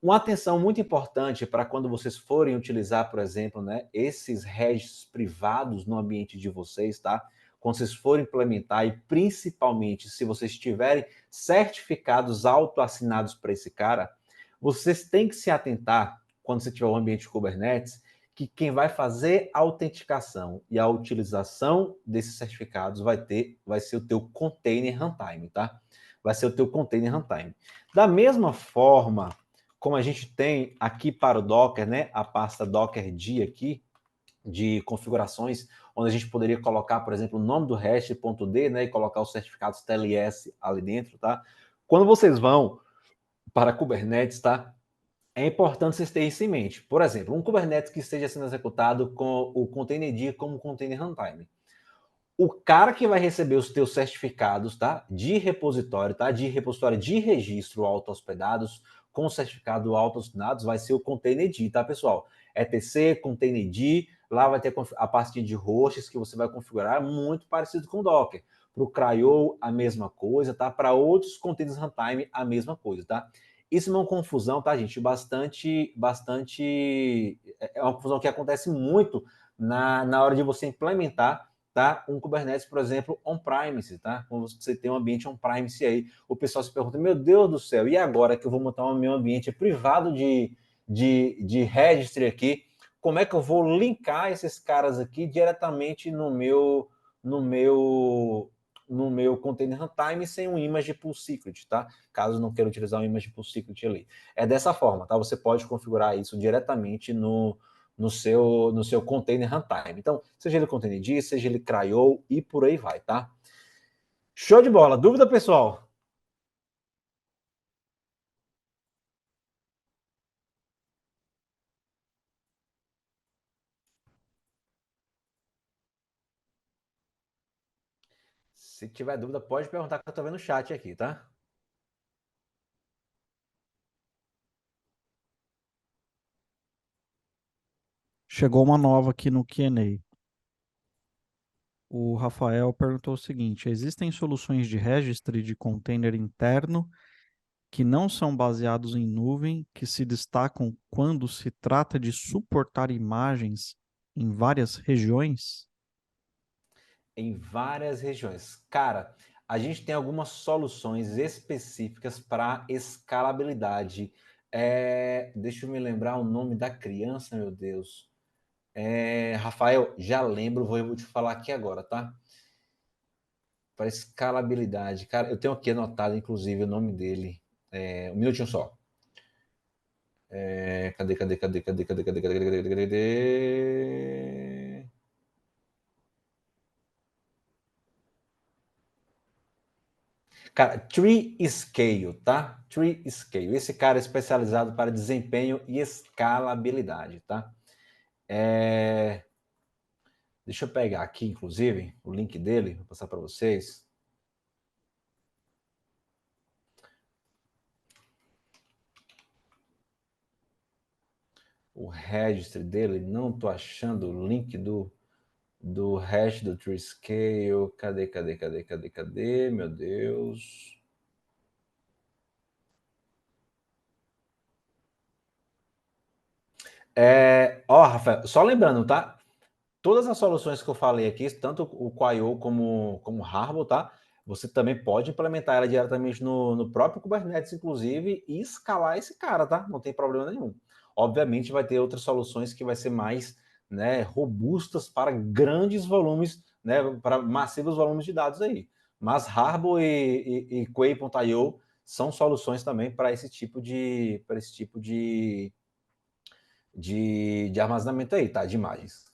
Uma atenção muito importante para quando vocês forem utilizar, por exemplo, né, esses registros privados no ambiente de vocês, tá? Quando vocês forem implementar e principalmente se vocês tiverem certificados autoassinados para esse cara, vocês têm que se atentar, quando você tiver um ambiente Kubernetes, que quem vai fazer a autenticação e a utilização desses certificados vai ser o teu container runtime, tá? Vai ser o teu container runtime. Da mesma forma como a gente tem aqui para o Docker, né, a pasta Dockerd aqui, de configurações, onde a gente poderia colocar, por exemplo, o nome do hash.d, né, e colocar os certificados TLS ali dentro, tá? Quando vocês vão para Kubernetes, tá? É importante vocês terem isso em mente. Por exemplo, um Kubernetes que esteja sendo executado com o containerd como container runtime. O cara que vai receber os teus certificados, tá? De repositório, tá? De repositório de registro auto-hospedados com certificado auto-hospedados vai ser o containerd, tá, pessoal? ETC, containerd, lá vai ter a pastinha de hosts que você vai configurar, muito parecido com o Docker. Para o CRI-O, a mesma coisa, tá? Para outros containers runtime, a mesma coisa, tá? Isso é uma confusão, tá, gente? É uma confusão que acontece muito na hora de você implementar, tá? Um Kubernetes, por exemplo, on-premise, tá? Quando você tem um ambiente on-premise aí, o pessoal se pergunta, meu Deus do céu, e agora que eu vou montar um meu ambiente privado de registry aqui, como é que eu vou linkar esses caras aqui diretamente no meu container runtime sem um image pull secret, tá? Caso não queira utilizar um image pull secret ali. É dessa forma, tá? Você pode configurar isso diretamente no seu container runtime. Então, seja ele containerd, seja ele CRI-O e por aí vai, tá? Show de bola. Dúvida, pessoal? Se tiver dúvida, pode perguntar que eu tô vendo o chat aqui, tá? Chegou uma nova aqui no Q&A. O Rafael perguntou o seguinte: existem soluções de registry de container interno que não são baseados em nuvem, que se destacam quando se trata de suportar imagens em várias regiões? Em várias regiões. Cara, a gente tem algumas soluções específicas para escalabilidade. Deixa eu me lembrar o nome da criança, meu Deus. Rafael, já lembro, vou te falar aqui agora, tá? para escalabilidade. Cara, eu tenho aqui anotado, inclusive, o nome dele. Um minutinho só. Cadê? Cara, Tree Scale, tá? Tree Scale. Esse cara é especializado para desempenho e escalabilidade, tá? Deixa eu pegar aqui, inclusive, o link dele, vou passar para vocês. O registry dele, não estou achando o link do hash do Treescale. Cadê? Meu Deus. Rafael, só lembrando, tá? Todas as soluções que eu falei aqui, tanto o Quaio como o Harbor, tá? Você também pode implementar ela diretamente no próprio Kubernetes, inclusive, e escalar esse cara, tá? Não tem problema nenhum. Obviamente, vai ter outras soluções que vai ser mais, né, robustas para grandes volumes, né, para massivos volumes de dados aí. Mas Harbor e Quay.io são soluções também para esse tipo de armazenamento aí, tá? De imagens.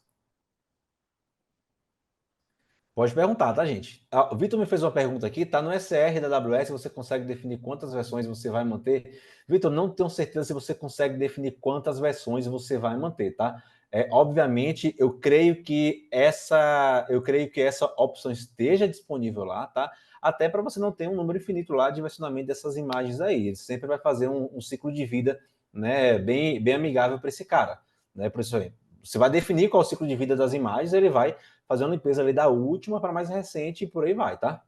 Pode perguntar, tá, gente? O Vitor me fez uma pergunta aqui, tá no SR da AWS, você consegue definir quantas versões você vai manter? Vitor, não tenho certeza se você consegue definir quantas versões você vai manter, tá? Obviamente, eu creio que essa opção esteja disponível lá, tá? Até para você não ter um número infinito lá de versionamento dessas imagens aí. Ele sempre vai fazer um ciclo de vida, né, bem amigável para esse cara, né? Por isso aí, você vai definir qual é o ciclo de vida das imagens, ele vai fazer uma limpeza ali da última para mais recente e por aí vai, tá?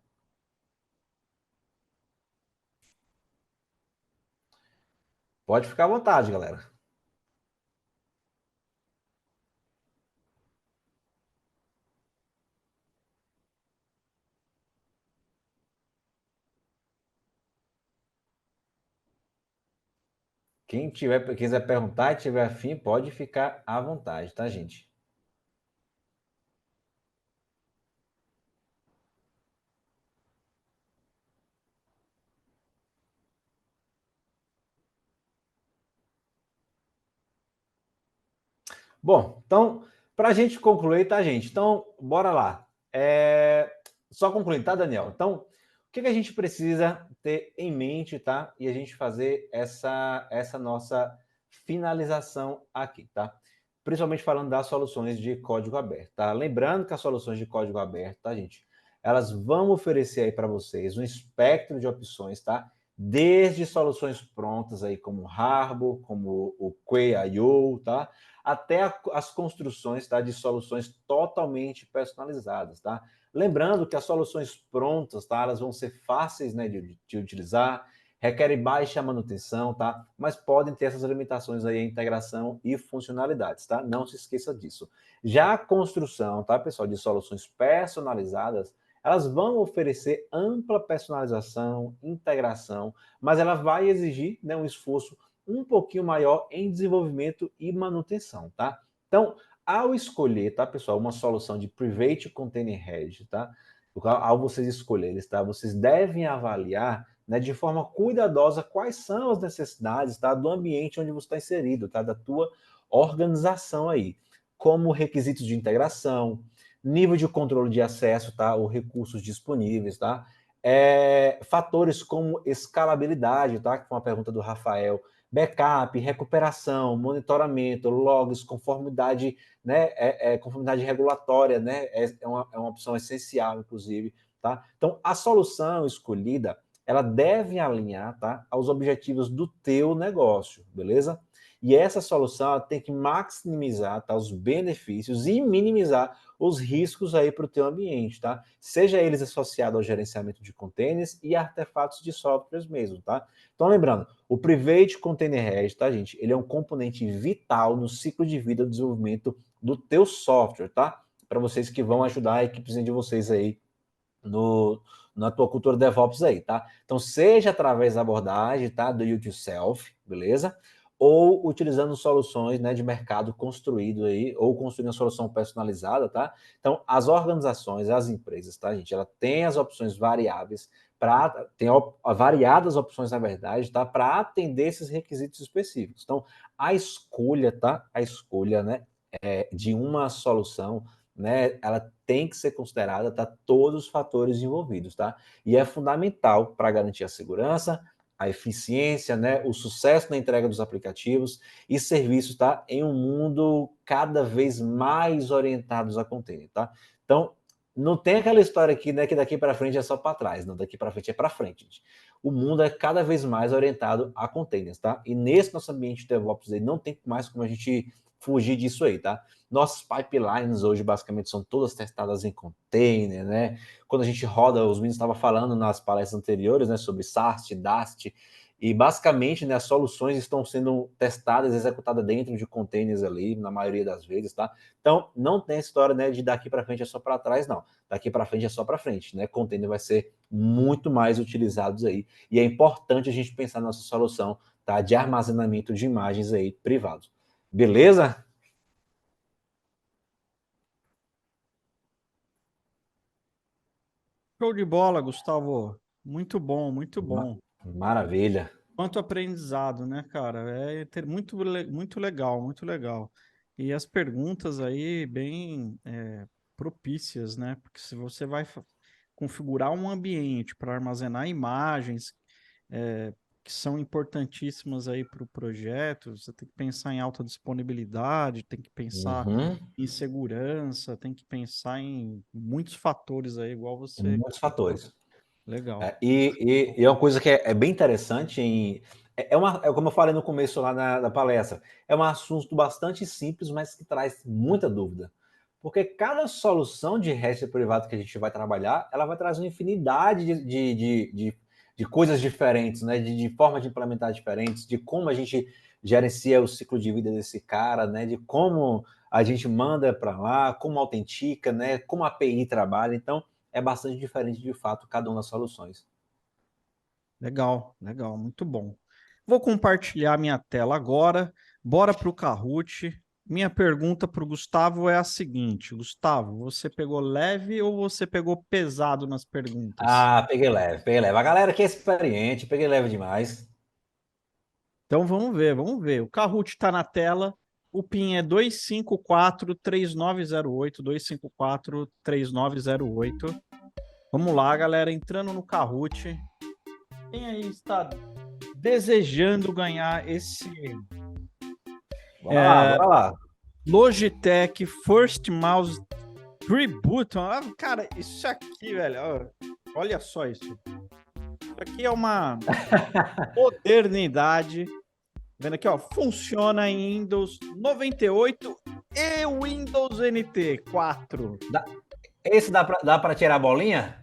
Pode ficar à vontade, galera. Quem quiser perguntar e tiver afim, pode ficar à vontade, tá, gente? Bom, então, para a gente concluir, tá, gente? Então, bora lá. Só concluindo, tá, Daniel? Então, o que a gente precisa ter em mente, tá? E a gente fazer essa nossa finalização aqui, tá? Principalmente falando das soluções de código aberto, tá? Lembrando que as soluções de código aberto, tá, gente? Elas vão oferecer aí para vocês um espectro de opções, tá? Desde soluções prontas aí como o Harbor, como o Quay.io, tá? Até as construções, tá, de soluções totalmente personalizadas, tá? Lembrando que as soluções prontas, tá, elas vão ser fáceis, né, de utilizar, requerem baixa manutenção, tá? Mas podem ter essas limitações aí, integração e funcionalidades, tá? Não se esqueça disso. Já a construção, tá, pessoal, de soluções personalizadas, elas vão oferecer ampla personalização, integração, mas ela vai exigir, né, um esforço um pouquinho maior em desenvolvimento e manutenção, tá? Então, ao escolher, tá, pessoal, uma solução de Private Container Hedge, tá? Ao vocês escolherem, tá? Vocês devem avaliar, né, de forma cuidadosa quais são as necessidades, tá, do ambiente onde você está inserido, tá, da tua organização aí, como requisitos de integração, nível de controle de acesso, tá, ou recursos disponíveis, tá? Fatores como escalabilidade, tá? Que foi uma pergunta do Rafael, backup, recuperação, monitoramento, logs, conformidade, né, conformidade regulatória, né, é uma opção essencial, inclusive, tá? Então, a solução escolhida, ela deve alinhar, tá, aos objetivos do teu negócio, beleza? E essa solução tem que maximizar, tá, os benefícios e minimizar os riscos aí para o teu ambiente, tá? Seja eles associados ao gerenciamento de containers e artefatos de softwares mesmo, tá? Então, lembrando, o Private Container Hedge, tá, gente? Ele é um componente vital no ciclo de vida do desenvolvimento do teu software, tá? Para vocês que vão ajudar a equipe de vocês aí na tua cultura DevOps aí, tá? Então, seja através da abordagem, tá? Do you yourself, beleza? ou utilizando soluções, né, de mercado construído aí, ou construindo uma solução personalizada, tá? Então, as organizações, as empresas, tá, gente? Ela tem as opções variáveis, variadas opções, na verdade, tá? Para atender esses requisitos específicos. Então, a escolha, tá? A escolha, né, de uma solução, né, ela tem que ser considerada, tá? Todos os fatores envolvidos, tá? E é fundamental para garantir a segurança, a eficiência, né, o sucesso na entrega dos aplicativos e serviços, tá? Em um mundo cada vez mais orientados a container, tá? Então, não tem aquela história aqui, né, que daqui para frente é só para trás, não, daqui para frente é para frente, gente. O mundo é cada vez mais orientado a containers, tá? E nesse nosso ambiente de DevOps aí, não tem mais como a gente fugir disso aí, tá? Nossas pipelines hoje basicamente são todas testadas em container, né? Quando a gente roda, os meninos estavam falando nas palestras anteriores, né, sobre SAST, DAST, e basicamente, né, as soluções estão sendo testadas, executadas dentro de containers ali, na maioria das vezes, tá? Então, não tem história, né, de daqui para frente é só para trás, não. Daqui para frente é só para frente, né? Container vai ser muito mais utilizados aí, e é importante a gente pensar na nossa solução, tá, de armazenamento de imagens aí privados. Beleza? Show de bola, Gustavo. Muito bom, muito bom. Maravilha. Quanto aprendizado, né, cara? É muito legal, muito legal. E as perguntas aí bem propícias, né? Porque se você vai configurar um ambiente para armazenar imagens que são importantíssimas aí para o projeto, você tem que pensar em alta disponibilidade, tem que pensar Uhum. em segurança, tem que pensar em muitos fatores aí, igual você Muitos comentou. fatores. Legal. E é uma coisa que é bem interessante, como eu falei no começo lá na palestra, é um assunto bastante simples, mas que traz muita dúvida. Porque cada solução de REST privado que a gente vai trabalhar, ela vai trazer uma infinidade de coisas diferentes, né? De forma de implementar diferentes, de como a gente gerencia o ciclo de vida desse cara, né? De como a gente manda para lá, como autentica, né? Como a API trabalha. Então, é bastante diferente de fato cada uma das soluções. Legal, legal, muito bom. Vou compartilhar minha tela agora. Bora para o Kahoot. Minha pergunta para o Gustavo é a seguinte: Gustavo, você pegou leve ou você pegou pesado nas perguntas? Ah, peguei leve, peguei leve. A galera que é experiente, peguei leve demais. Então vamos ver, vamos ver. O Kahoot está na tela. O PIN é 254-3908, 254-3908. Vamos lá, galera, entrando no Kahoot. Quem aí está desejando ganhar esse Bora lá, bora lá. Logitech First Mouse Tribute? Cara, isso aqui, velho, olha só isso. Isso aqui é uma modernidade. Vendo aqui, ó, funciona em Windows 98 e Windows NT 4. Esse dá pra tirar a bolinha?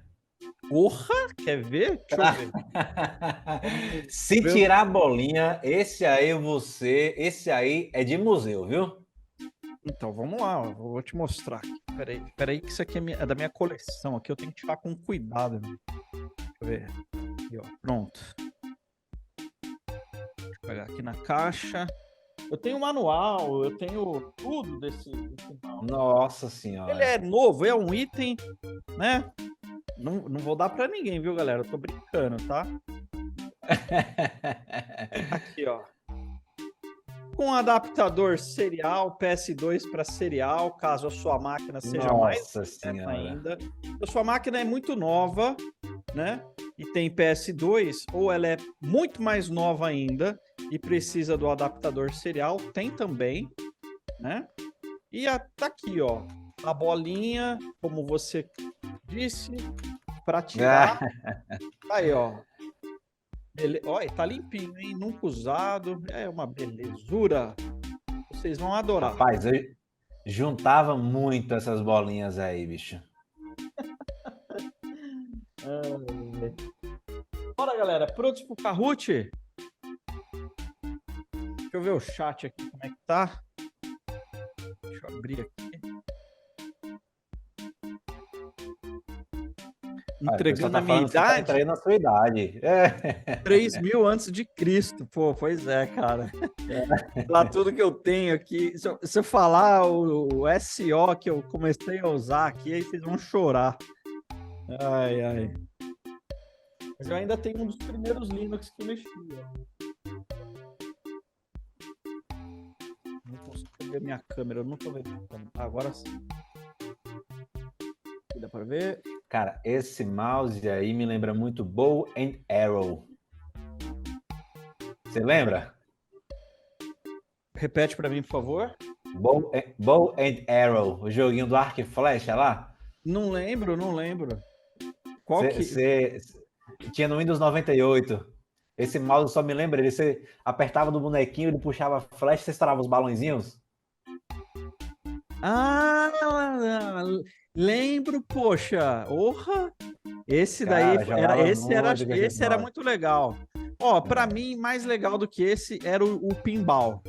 Porra, quer ver? Deixa eu ver. Se Vamos ver. tirar a bolinha, esse aí é de museu, viu? Então, vamos lá, ó, vou te mostrar aqui. Peraí, que isso aqui é da minha coleção. Aqui eu tenho que tirar com cuidado. Né? Deixa eu ver. Aqui, ó, pronto. Deixa eu pegar aqui na caixa. Eu tenho manual, eu tenho tudo desse mouse. Nossa Ele é senhora. novo, é um item, né? Não vou dar para ninguém, viu, galera? Eu tô brincando, tá? Aqui, ó. Com adaptador serial, PS2 para serial, caso a sua máquina seja mais Nossa moderna senhora. ainda. A sua máquina é muito nova, né? E tem PS2, ou ela é muito mais nova ainda e precisa do adaptador serial, tem também, né? E tá aqui, ó, a bolinha, como você disse, para tirar. Aí, ó. Olha, tá limpinho, hein? Nunca usado. É uma belezura. Vocês vão adorar. Rapaz, eu juntava muito essas bolinhas aí, bicho. Bora, galera. Prontos pro Kahoot? Deixa eu ver o chat aqui, como é que tá. Deixa eu abrir aqui. Entregando a minha idade? Entrei na sua idade. 3.000 antes de Cristo. Pô, pois é, cara. Lá tudo que eu tenho aqui. Se eu falar o SO que eu comecei a usar aqui, aí vocês vão chorar. Ai, ai. Mas eu ainda tenho um dos primeiros Linux que eu mexia. Não consigo ver minha câmera, eu não tô vendo minha câmera. Agora sim. Dá pra ver? Cara, esse mouse aí me lembra muito Bow and Arrow. Você lembra? Repete pra mim, por favor. Bow and Arrow, o joguinho do arco e flecha lá. Não lembro. Qual que... Você tinha no Windows 98. Esse mouse só me lembra ele. Você apertava no bonequinho, ele puxava a flecha, você estourava os balãozinhos. Ah, lembro, poxa. Orra! Esse daí esse era muito legal. Ó, pra mim, mais legal do que esse era o pinball.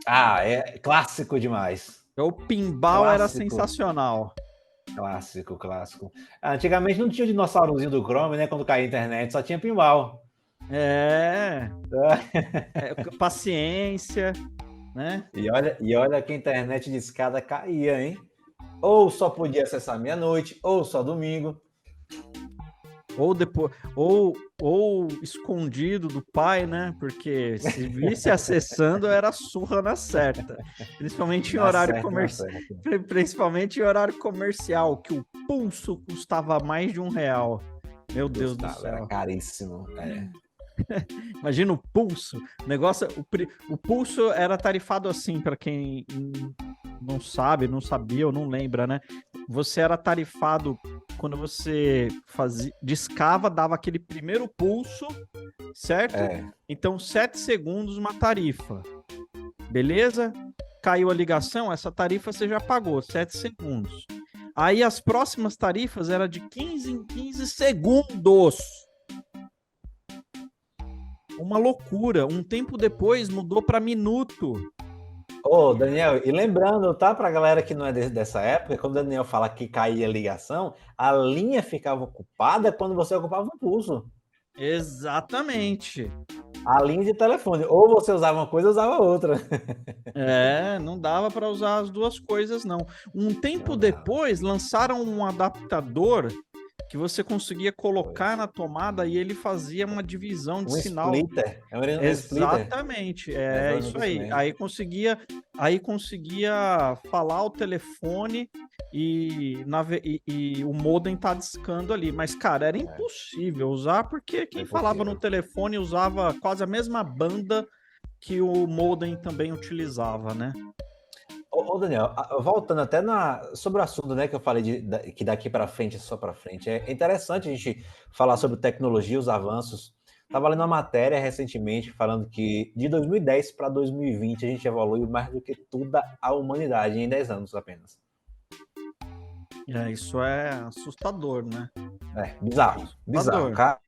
Ah, é clássico demais. O pinball era sensacional. Clássico. Antigamente não tinha o dinossaurozinho do Chrome, né? Quando caía a internet, só tinha pinball. Paciência, né? E olha que a internet de escada caía, hein? Ou só podia acessar meia-noite, ou só domingo. Ou depois, ou escondido do pai, né? Porque se visse acessando era surra na certa. Principalmente em horário comercial. Principalmente em horário comercial, que o pulso custava mais de R$1. Meu Deus do céu. Era caríssimo. Imagina o pulso. O pulso era tarifado assim, para quem não sabe, não sabia ou não lembra, né? Você era tarifado quando você discava, dava aquele primeiro pulso, certo? Então, 7 segundos uma tarifa. Beleza? Caiu a ligação, essa tarifa você já pagou, 7 segundos. Aí as próximas tarifas eram de 15 em 15 segundos. Uma loucura. Um tempo depois mudou para minuto. Ô, Daniel, e lembrando, tá, pra galera que não é dessa época, quando o Daniel fala que caía a ligação, a linha ficava ocupada quando você ocupava o pulso. Exatamente. A linha de telefone. Ou você usava uma coisa ou usava outra. Não dava para usar as duas coisas, não. Um tempo depois, lançaram um adaptador que você conseguia colocar na tomada e ele fazia uma divisão de sinal. Splitter. Exatamente, isso aí. Aí conseguia falar o telefone e o modem tá discando ali. Mas, cara, era impossível usar, porque quem falava no telefone usava quase a mesma banda que o modem também utilizava, né? Ô, Daniel, voltando até sobre o assunto, né, que eu falei que daqui para frente é só para frente. É interessante a gente falar sobre tecnologia, os avanços. Estava lendo uma matéria recentemente falando que de 2010 para 2020 a gente evoluiu mais do que toda a humanidade em 10 anos apenas. Isso é assustador, né? Bizarro, cara.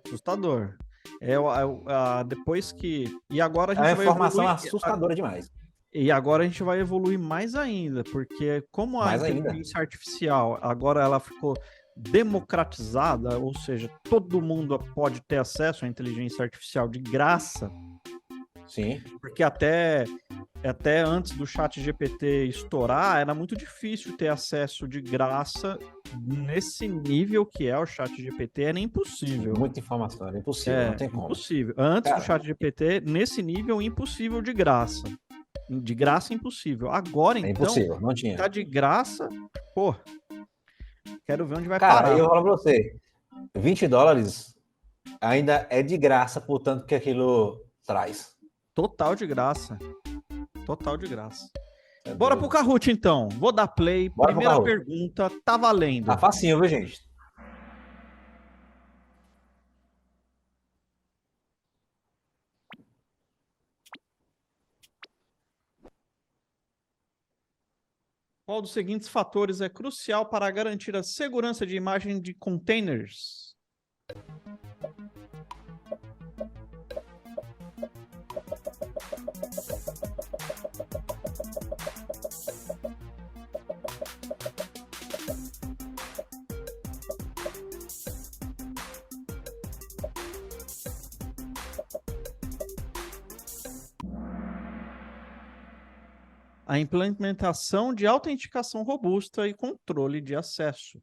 Assustador. Depois que... E agora a gente vai evoluir... É uma informação assustadora demais. E agora a gente vai evoluir mais ainda, porque como a inteligência artificial agora ela ficou democratizada, ou seja, todo mundo pode ter acesso à inteligência artificial de graça. Sim. Porque até antes do ChatGPT estourar, era muito difícil ter acesso de graça nesse nível que é o ChatGPT, era impossível. Muita informação, era impossível, não tem como. Impossível. Antes do ChatGPT, nesse nível, impossível de graça. De graça, impossível. Agora, então, impossível, não tinha. Tá de graça, pô. Quero ver onde vai parar. Cara, eu vou falar pra você, $20 ainda é de graça, portanto, que aquilo traz. Total de graça. Bora pro Kahoot, então. Vou dar play. Primeira pergunta, tá valendo. Tá facinho, viu, gente? Qual dos seguintes fatores é crucial para garantir a segurança de imagem de containers? A implementação de autenticação robusta e controle de acesso.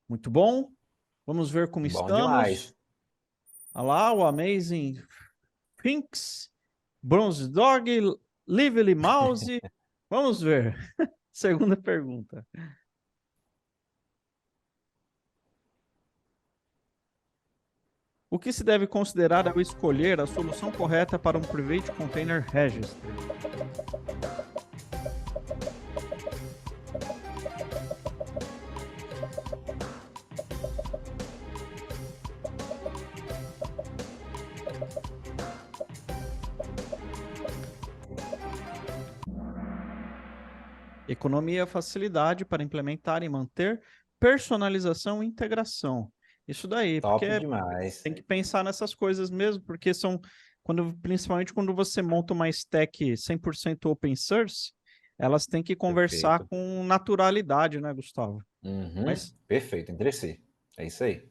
Muito bom. Vamos ver como Bom estamos. demais. Olha lá, o Amazing Sphinx, Bronze Dog, Lively Mouse. Vamos ver. Segunda pergunta. O que se deve considerar ao escolher a solução correta para um Private Container Registry? Economia, facilidade para implementar e manter, personalização e integração. Isso daí, Top porque demais. tem que pensar nessas coisas mesmo, porque são, principalmente quando você monta uma stack 100% open source, elas têm que conversar Perfeito. com naturalidade, né, Gustavo? Mas Perfeito, interessei. É isso aí.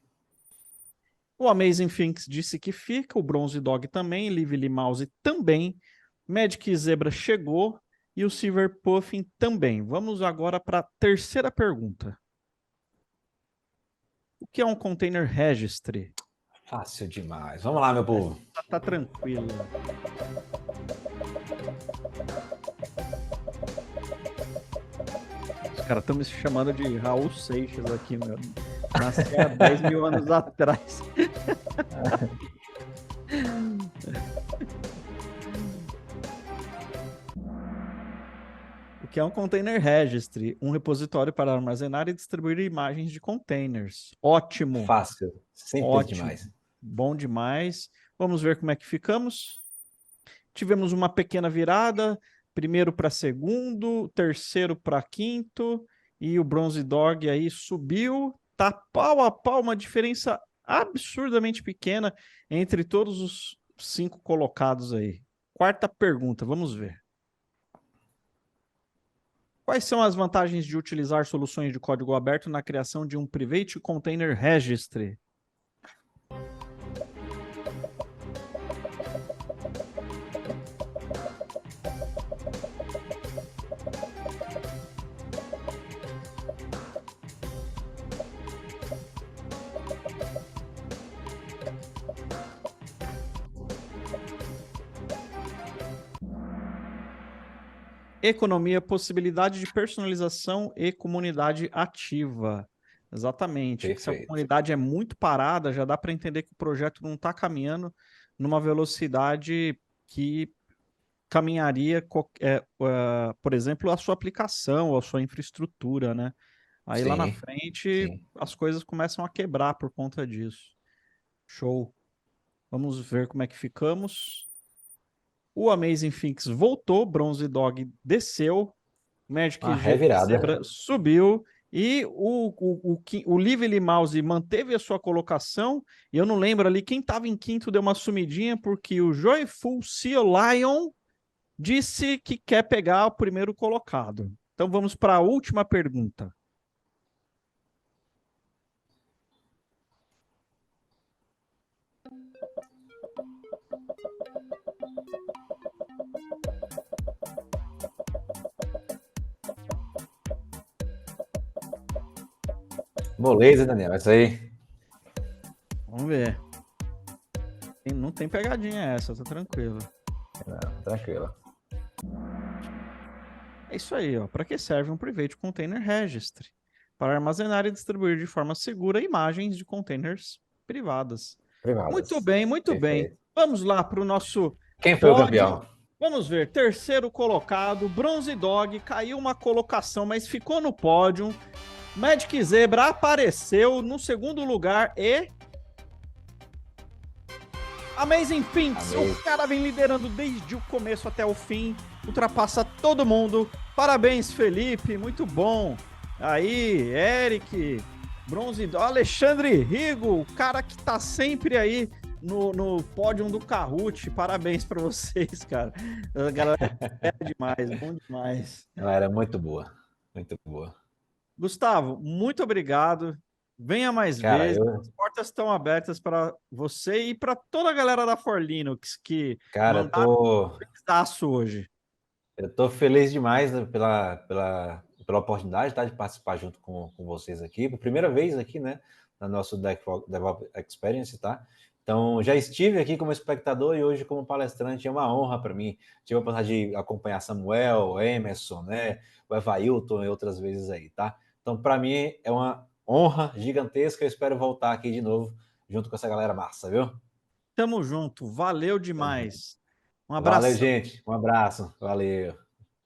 o Amazing Things disse que fica, o Bronze Dog também, Lively Mouse também, Magic Zebra chegou e o Silver Puffin também. Vamos agora para a terceira pergunta. O que é um Container Registry? Fácil demais. Vamos lá, meu povo. Tá tranquilo. Os caras estão me chamando de Raul Seixas aqui, meu. Nasci há 10 mil anos atrás. O que é um Container Registry? Um repositório para armazenar e distribuir imagens de containers. Ótimo. Fácil. Simples Ótimo. demais. Bom demais. Vamos ver como é que ficamos. Tivemos uma pequena virada. Primeiro para segundo, terceiro para quinto. E o Bronze Dog aí subiu. Tá pau a pau, uma diferença absurdamente pequena entre todos os 5 colocados aí. Quarta pergunta, vamos ver. Quais são as vantagens de utilizar soluções de código aberto na criação de um Private Container Registry? Economia, possibilidade de personalização e comunidade ativa. Exatamente. Se a Perfeito. comunidade é muito parada, já dá para entender que o projeto não está caminhando numa velocidade que caminharia, por exemplo, a sua aplicação, a sua infraestrutura, né? Aí lá na Sim, frente sim. as coisas começam a quebrar por conta disso. Show. Vamos ver como é que ficamos. O Amazing Things voltou, Bronze Dog desceu, Magic Uma revirada. Zebra subiu e o Lively Mouse manteve a sua colocação. E eu não lembro ali quem estava em quinto deu uma sumidinha porque o Joyful Sea Lion disse que quer pegar o primeiro colocado. Então vamos para a última pergunta. Moleza, Daniel. Isso aí. Vamos ver. Não tem pegadinha essa, tá tranquilo. Não, tranquilo. É isso aí, ó. Para que serve um Private Container Registry? Para armazenar e distribuir de forma segura imagens de containers privadas. Privadas. Muito bem, muito Perfeito. bem. Vamos lá para o nosso Quem foi o campeão? Vamos ver. Terceiro colocado, Bronze Dog, caiu uma colocação, mas ficou no pódio. Magic Zebra apareceu no segundo lugar e Amazing Things, o cara vem liderando desde o começo até o fim, ultrapassa todo mundo. Parabéns, Felipe, muito bom. Aí, Eric, Bronze Dog, Alexandre Rigo, o cara que tá sempre aí no pódio do Kahoot. Parabéns para vocês, cara. A galera é demais, bom demais. Ela era muito boa, muito boa. Gustavo, muito obrigado. Venha mais Cara, vezes. As portas estão abertas para você e para toda a galera da For Linux que Cara, mandaram um hoje. Eu estou feliz demais, né, pela oportunidade, tá, de participar junto com vocês aqui, por primeira vez aqui, né, na nossa DevOps Experience, tá? Então, já estive aqui como espectador e hoje como palestrante, é uma honra para mim. Tive a oportunidade de acompanhar Samuel, Emerson, né, o Evailton e outras vezes aí, tá? Então, para mim, é uma honra gigantesca. Eu espero voltar aqui de novo, junto com essa galera massa, viu? Tamo junto, valeu Tamo junto. demais. Um Valeu, abração. gente. Um abraço. Valeu.